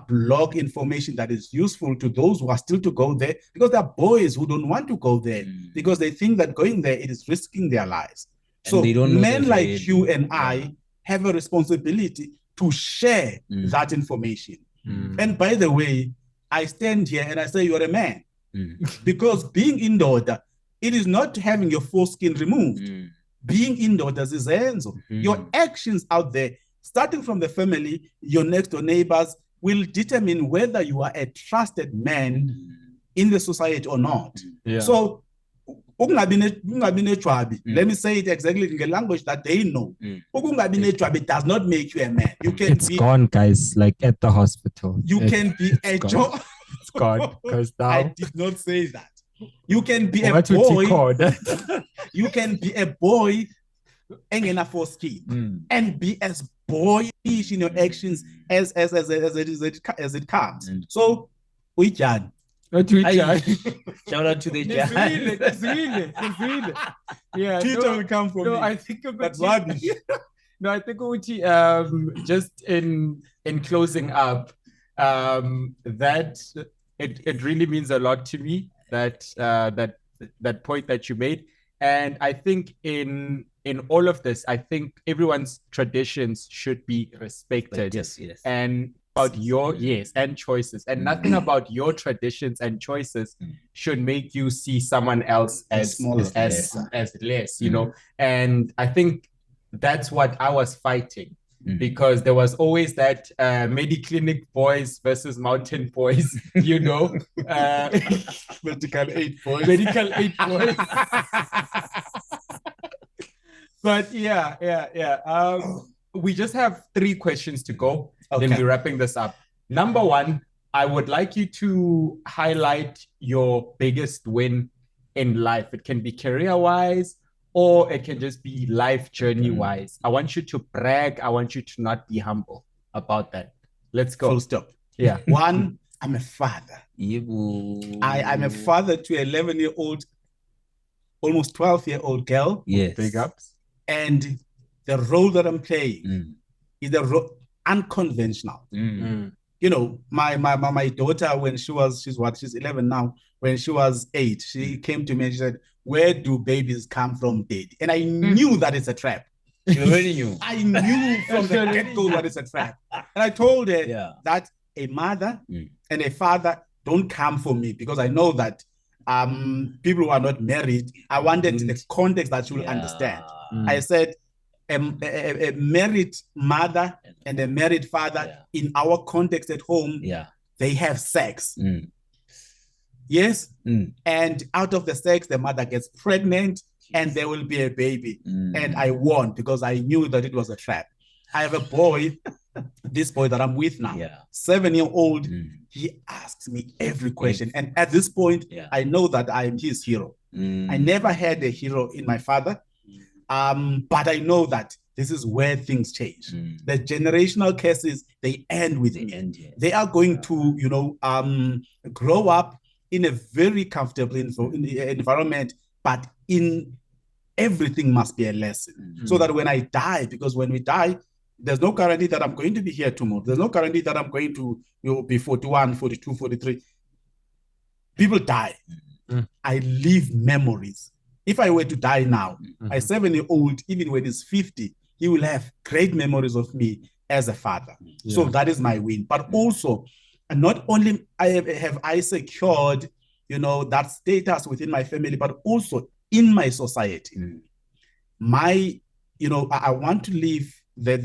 block information that is useful to those who are still to go there, because there are boys who don't want to go there because they think that going there, it is risking their lives. And so men like you and I have a responsibility to share that information. And by the way, I stand here and I say you're a man, because being indoors, it is not having your foreskin removed. Being indoors is your actions out there, starting from the family, your next door neighbors, will determine whether you are a trusted man in the society or not. So, let me say it exactly in the language that they know. It does not make you a man. It's gone, guys, like at the hospital. You can be a job. It's gone, because now I did not say that. You can be a boy. You can be a boy engena for skin, and be as boyish in your actions as it comes. So we can. Not we can. Shout out to the Dyan. It's really. Yeah, Twitter will come from me. I think That's rubbish. No, I think Uti, just in closing up, that it really means a lot to me that that point that you made. And I think in all of this, I think everyone's traditions should be respected. Yes. And about your and choices, and nothing about your traditions and choices should make you see someone else as less, you know. And I think that's what I was fighting, because there was always that Mediclinic boys versus mountain boys, you know. Medical aid boys. Medical aid boys. But yeah. We just have 3 questions to go. Okay. Then we're wrapping this up. Number 1, I would like you to highlight your biggest win in life. It can be career-wise, or it can just be life journey-wise. I want you to brag. I want you to not be humble about that. Let's go. Full stop. Yeah. 1, I'm a father. I'm a father to an 11-year-old, almost 12-year-old girl. Yes. Big ups. And the role that I'm playing is a unconventional. You know, my daughter, when she's 11 now. When she was 8, she came to me and she said, "Where do babies come from, Dad?" And I knew that it's a trap. You already knew. I knew from the get-go that it's a trap. And I told her that a mother and a father don't come for me, because I know that people who are not married, I wanted the context that you will understand. I said, a married mother and a married father, in our context at home, they have sex. Yes. And out of the sex, the mother gets pregnant and there will be a baby. And I won, because I knew that it was a trap. I have a boy, this boy that I'm with now, 7-year-old. He asks me every question. And at this point, I know that I am his hero. I never had a hero in my father. But I know that this is where things change. The generational curses, they end with me. They are going to, you know, grow up in a very comfortable environment, but in everything must be a lesson. So that when I die, because when we die, there's no guarantee that I'm going to be here tomorrow. There's no guarantee that I'm going to, you know, be 41, 42, 43. People die. I leave memories. If I were to die now, my 7-year-old, even when he's 50, he will have great memories of me as a father. So that is my win. But also, and not only have I secured, you know, that status within my family, but also in my society. My, you know, I want to leave the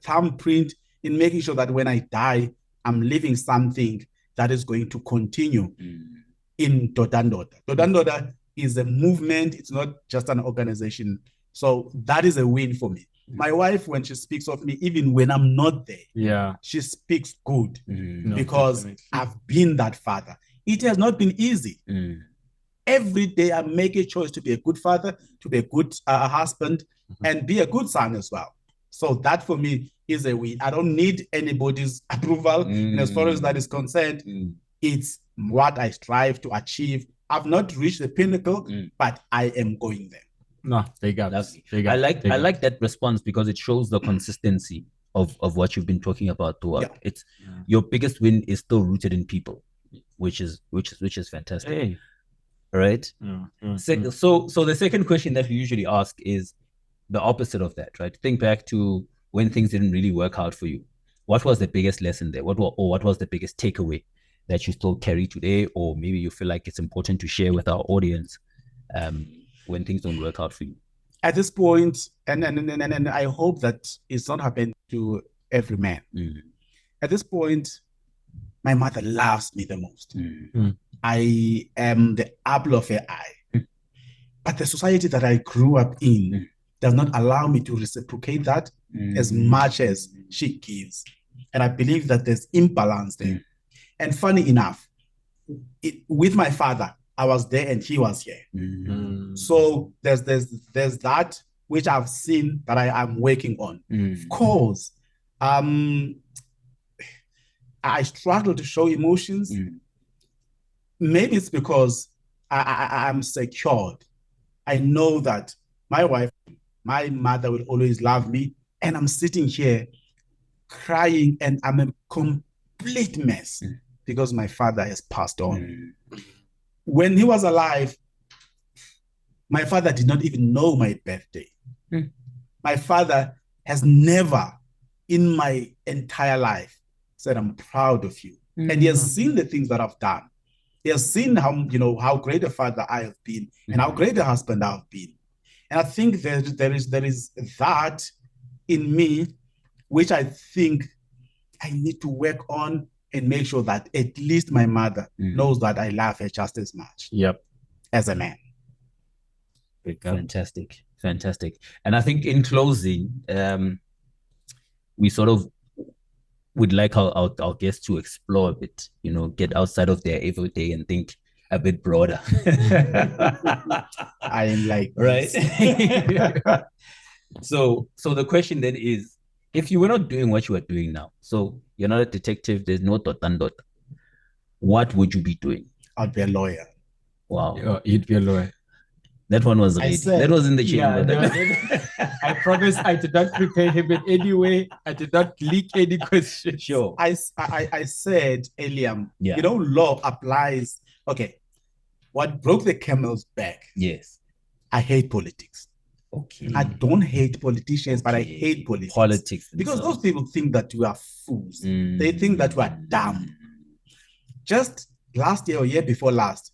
thumbprint in making sure that when I die, I'm leaving something that is going to continue in Dodandoda. Dodandoda is a movement. It's not just an organization. So that is a win for me. My wife, when she speaks of me, even when I'm not there, she speaks good, because I've been that father. It has not been easy. Every day I make a choice to be a good father, to be a good husband, and be a good son as well. So that for me is a win. I don't need anybody's approval. And as far as that is concerned, it's what I strive to achieve. I've not reached the pinnacle, but I am going there. No, there you go. I like that response, because it shows the consistency of what you've been talking about throughout. It's your biggest win is still rooted in people, which is fantastic. Hey. Right? So the second question that we usually ask is the opposite of that, right? Think back to when things didn't really work out for you. What was the biggest lesson there? What was the biggest takeaway that you still carry today, or maybe you feel like it's important to share with our audience when things don't work out for you? At this point, and I hope that it's not happened to every man. At this point, my mother loves me the most. I am the apple of her eye. But the society that I grew up in does not allow me to reciprocate that as much as she gives. And I believe that there's imbalance there. And funny enough, with my father, I was there and he was here. Mm. So there's that which I've seen that I am working on. Of course, I struggle to show emotions. Maybe it's because I'm secured. I know that my wife, my mother will always love me, and I'm sitting here crying and I'm a complete mess because my father has passed on. When he was alive, my father did not even know my birthday. My father has never in my entire life said, I'm proud of you. And he has seen the things that I've done. He has seen how great a father I have been and how great a husband I've been. And I think there is that in me, which I think I need to work on and make sure that at least my mother knows that I love her just as much. Yep. As a man. Fantastic. And I think in closing, we sort of would like our guests to explore a bit, get outside of their everyday and think a bit broader. I am like, right. So the question then is, if you were not doing what you are doing now, so you're not a detective, there's no dot, what would you be doing? I'd be a lawyer. Wow. You'd be a lawyer. That one was ready. That was in the chamber. I promise I did not prepare him in any way. I did not leak any questions. Sure. I said earlier, yeah. Law applies. Okay. What broke the camel's back? Yes. I hate politics. Okay. I don't hate politicians, but I hate politics. Because those people think that we are fools. They think that we are dumb. Just last year or year before last,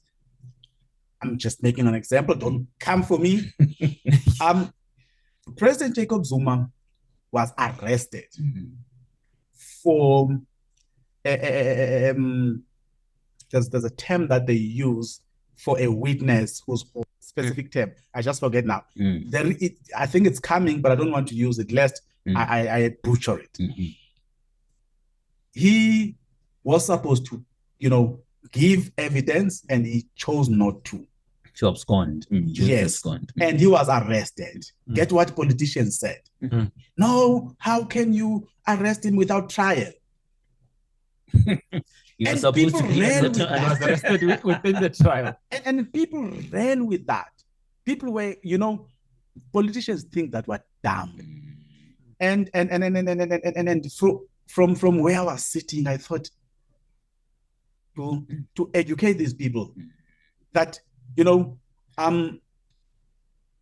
I'm just making an example. Don't come for me. President Jacob Zuma was arrested for there's a term that they use for a witness whose specific term. I just forget now. I think it's coming, but I don't want to use it lest I butcher it. He was supposed to, give evidence, and he chose not to. To abscond. Yes. And he was arrested. Get what politicians said. No, how can you arrest him without trial? You're supposed to be arrested within the trial. And people ran with that. People were, politicians think that we're dumb. And from where I was sitting, I thought to educate these people that,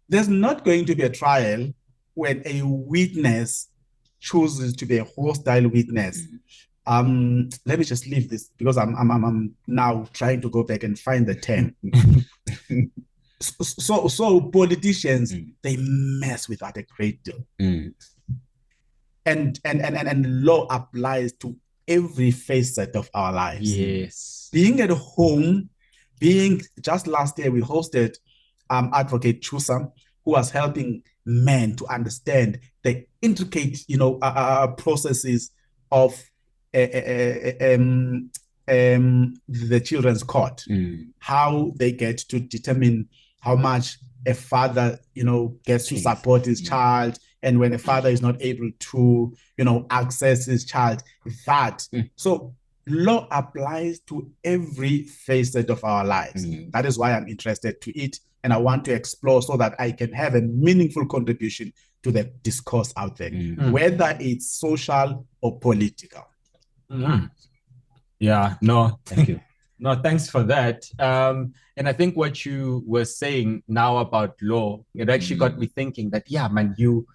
there's not going to be a trial when a witness chooses to be a hostile witness. Let me just leave this because I'm now trying to go back and find the term. So politicians, they mess with that a great deal. And law applies to every facet of our lives. Yes. Being at home, just last year we hosted Advocate Chusa, who was helping men to understand the intricate, processes of the children's court, how they get to determine how much a father, gets to support his child, and when a father is not able to, access his child, So law applies to every facet of our lives. That is why I'm interested to it, and I want to explore so that I can have a meaningful contribution to the discourse out there, whether it's social or political. Yeah, no, thank you. No, thanks for that. And I think what you were saying now about law, it actually got me thinking that, yeah, man, you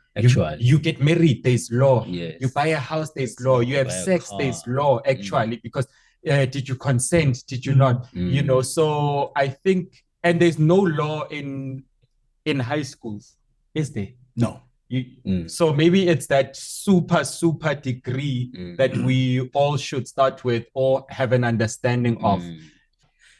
get married, there's law. Yes. You buy a house, there's law. You have sex, there's law, actually, because did you consent? Did you not? So I think, and there's no law in high schools, is there? No. So maybe it's that super degree that we all should start with or have an understanding of.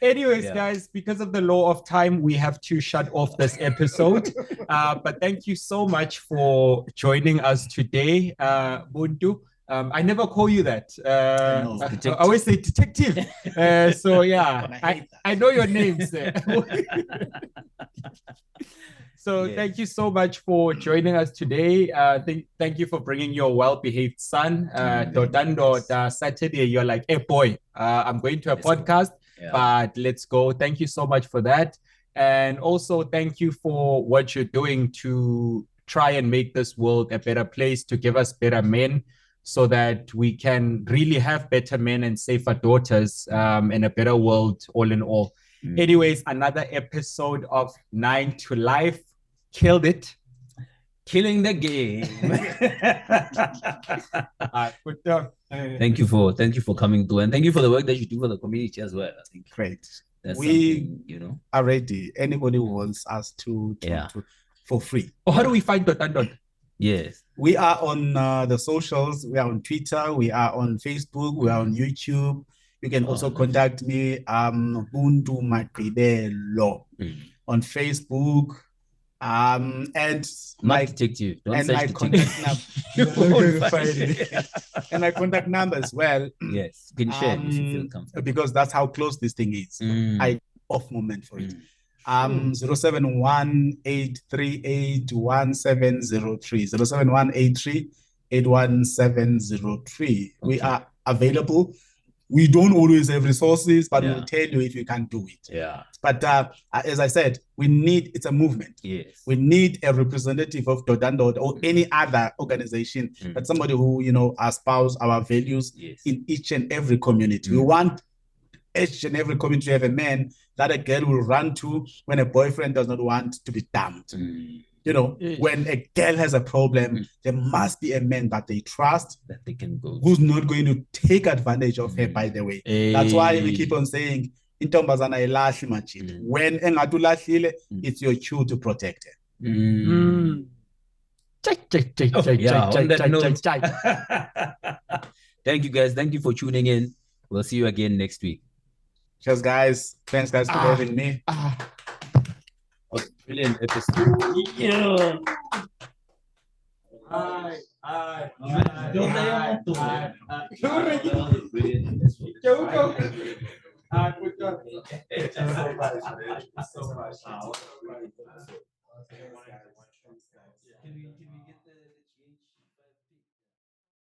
Anyways, guys, because of the law of time, we have to shut off this episode. But thank you so much for joining us today, Buntu. I never call you that. know. I always say detective. So yeah, But I hate that. I know your names. So Yes. thank you so much for joining us today. Thank you for bringing your well-behaved son. Dotando Saturday, you're like, hey boy, I'm going to a podcast, but let's go. Thank you so much for that. And also thank you for what you're doing to try and make this world a better place, to give us better men, so that we can really have better men and safer daughters, and a better world all in all. Anyways, another episode of 9 to Life. Killed it. Killing the game. Thank you for coming through, and thank you for the work that you do for the community as well. I think Great. that's We something, are ready. Anybody who wants us to for free. Or how do we find Dotando? Yes. We are on the socials. We are on Twitter. We are on Facebook. We are on YouTube. You can also contact me, Buntu Magqibelo, on Facebook. And my detective. Don't and search my detective. And my contact number as well. Yes, you can share if you feel comfortable. Because that's how close this thing is. I off moment for it. 071-838-1703. 071-838-1703. We are available. We don't always have resources, but we'll tell you if you can do it. Yeah. But as I said, it's a movement. Yes. We need a representative of Dotando or any other organization, but somebody who, espouse our values in each and every community. We want each and every community to have a man that a girl will run to when a boyfriend does not want to be dumped. When a girl has a problem, there must be a man that they trust, that they can go, who's not going to take advantage of her, by the way. That's why we keep on saying, intombazana ayilahli majini. When engathi ulahlile, it's your cue to protect her. Thank you guys. Thank you for tuning in. We'll see you again next week. Cheers, guys. Thanks, guys, for having me. Brilliant episode. Yeah. So much.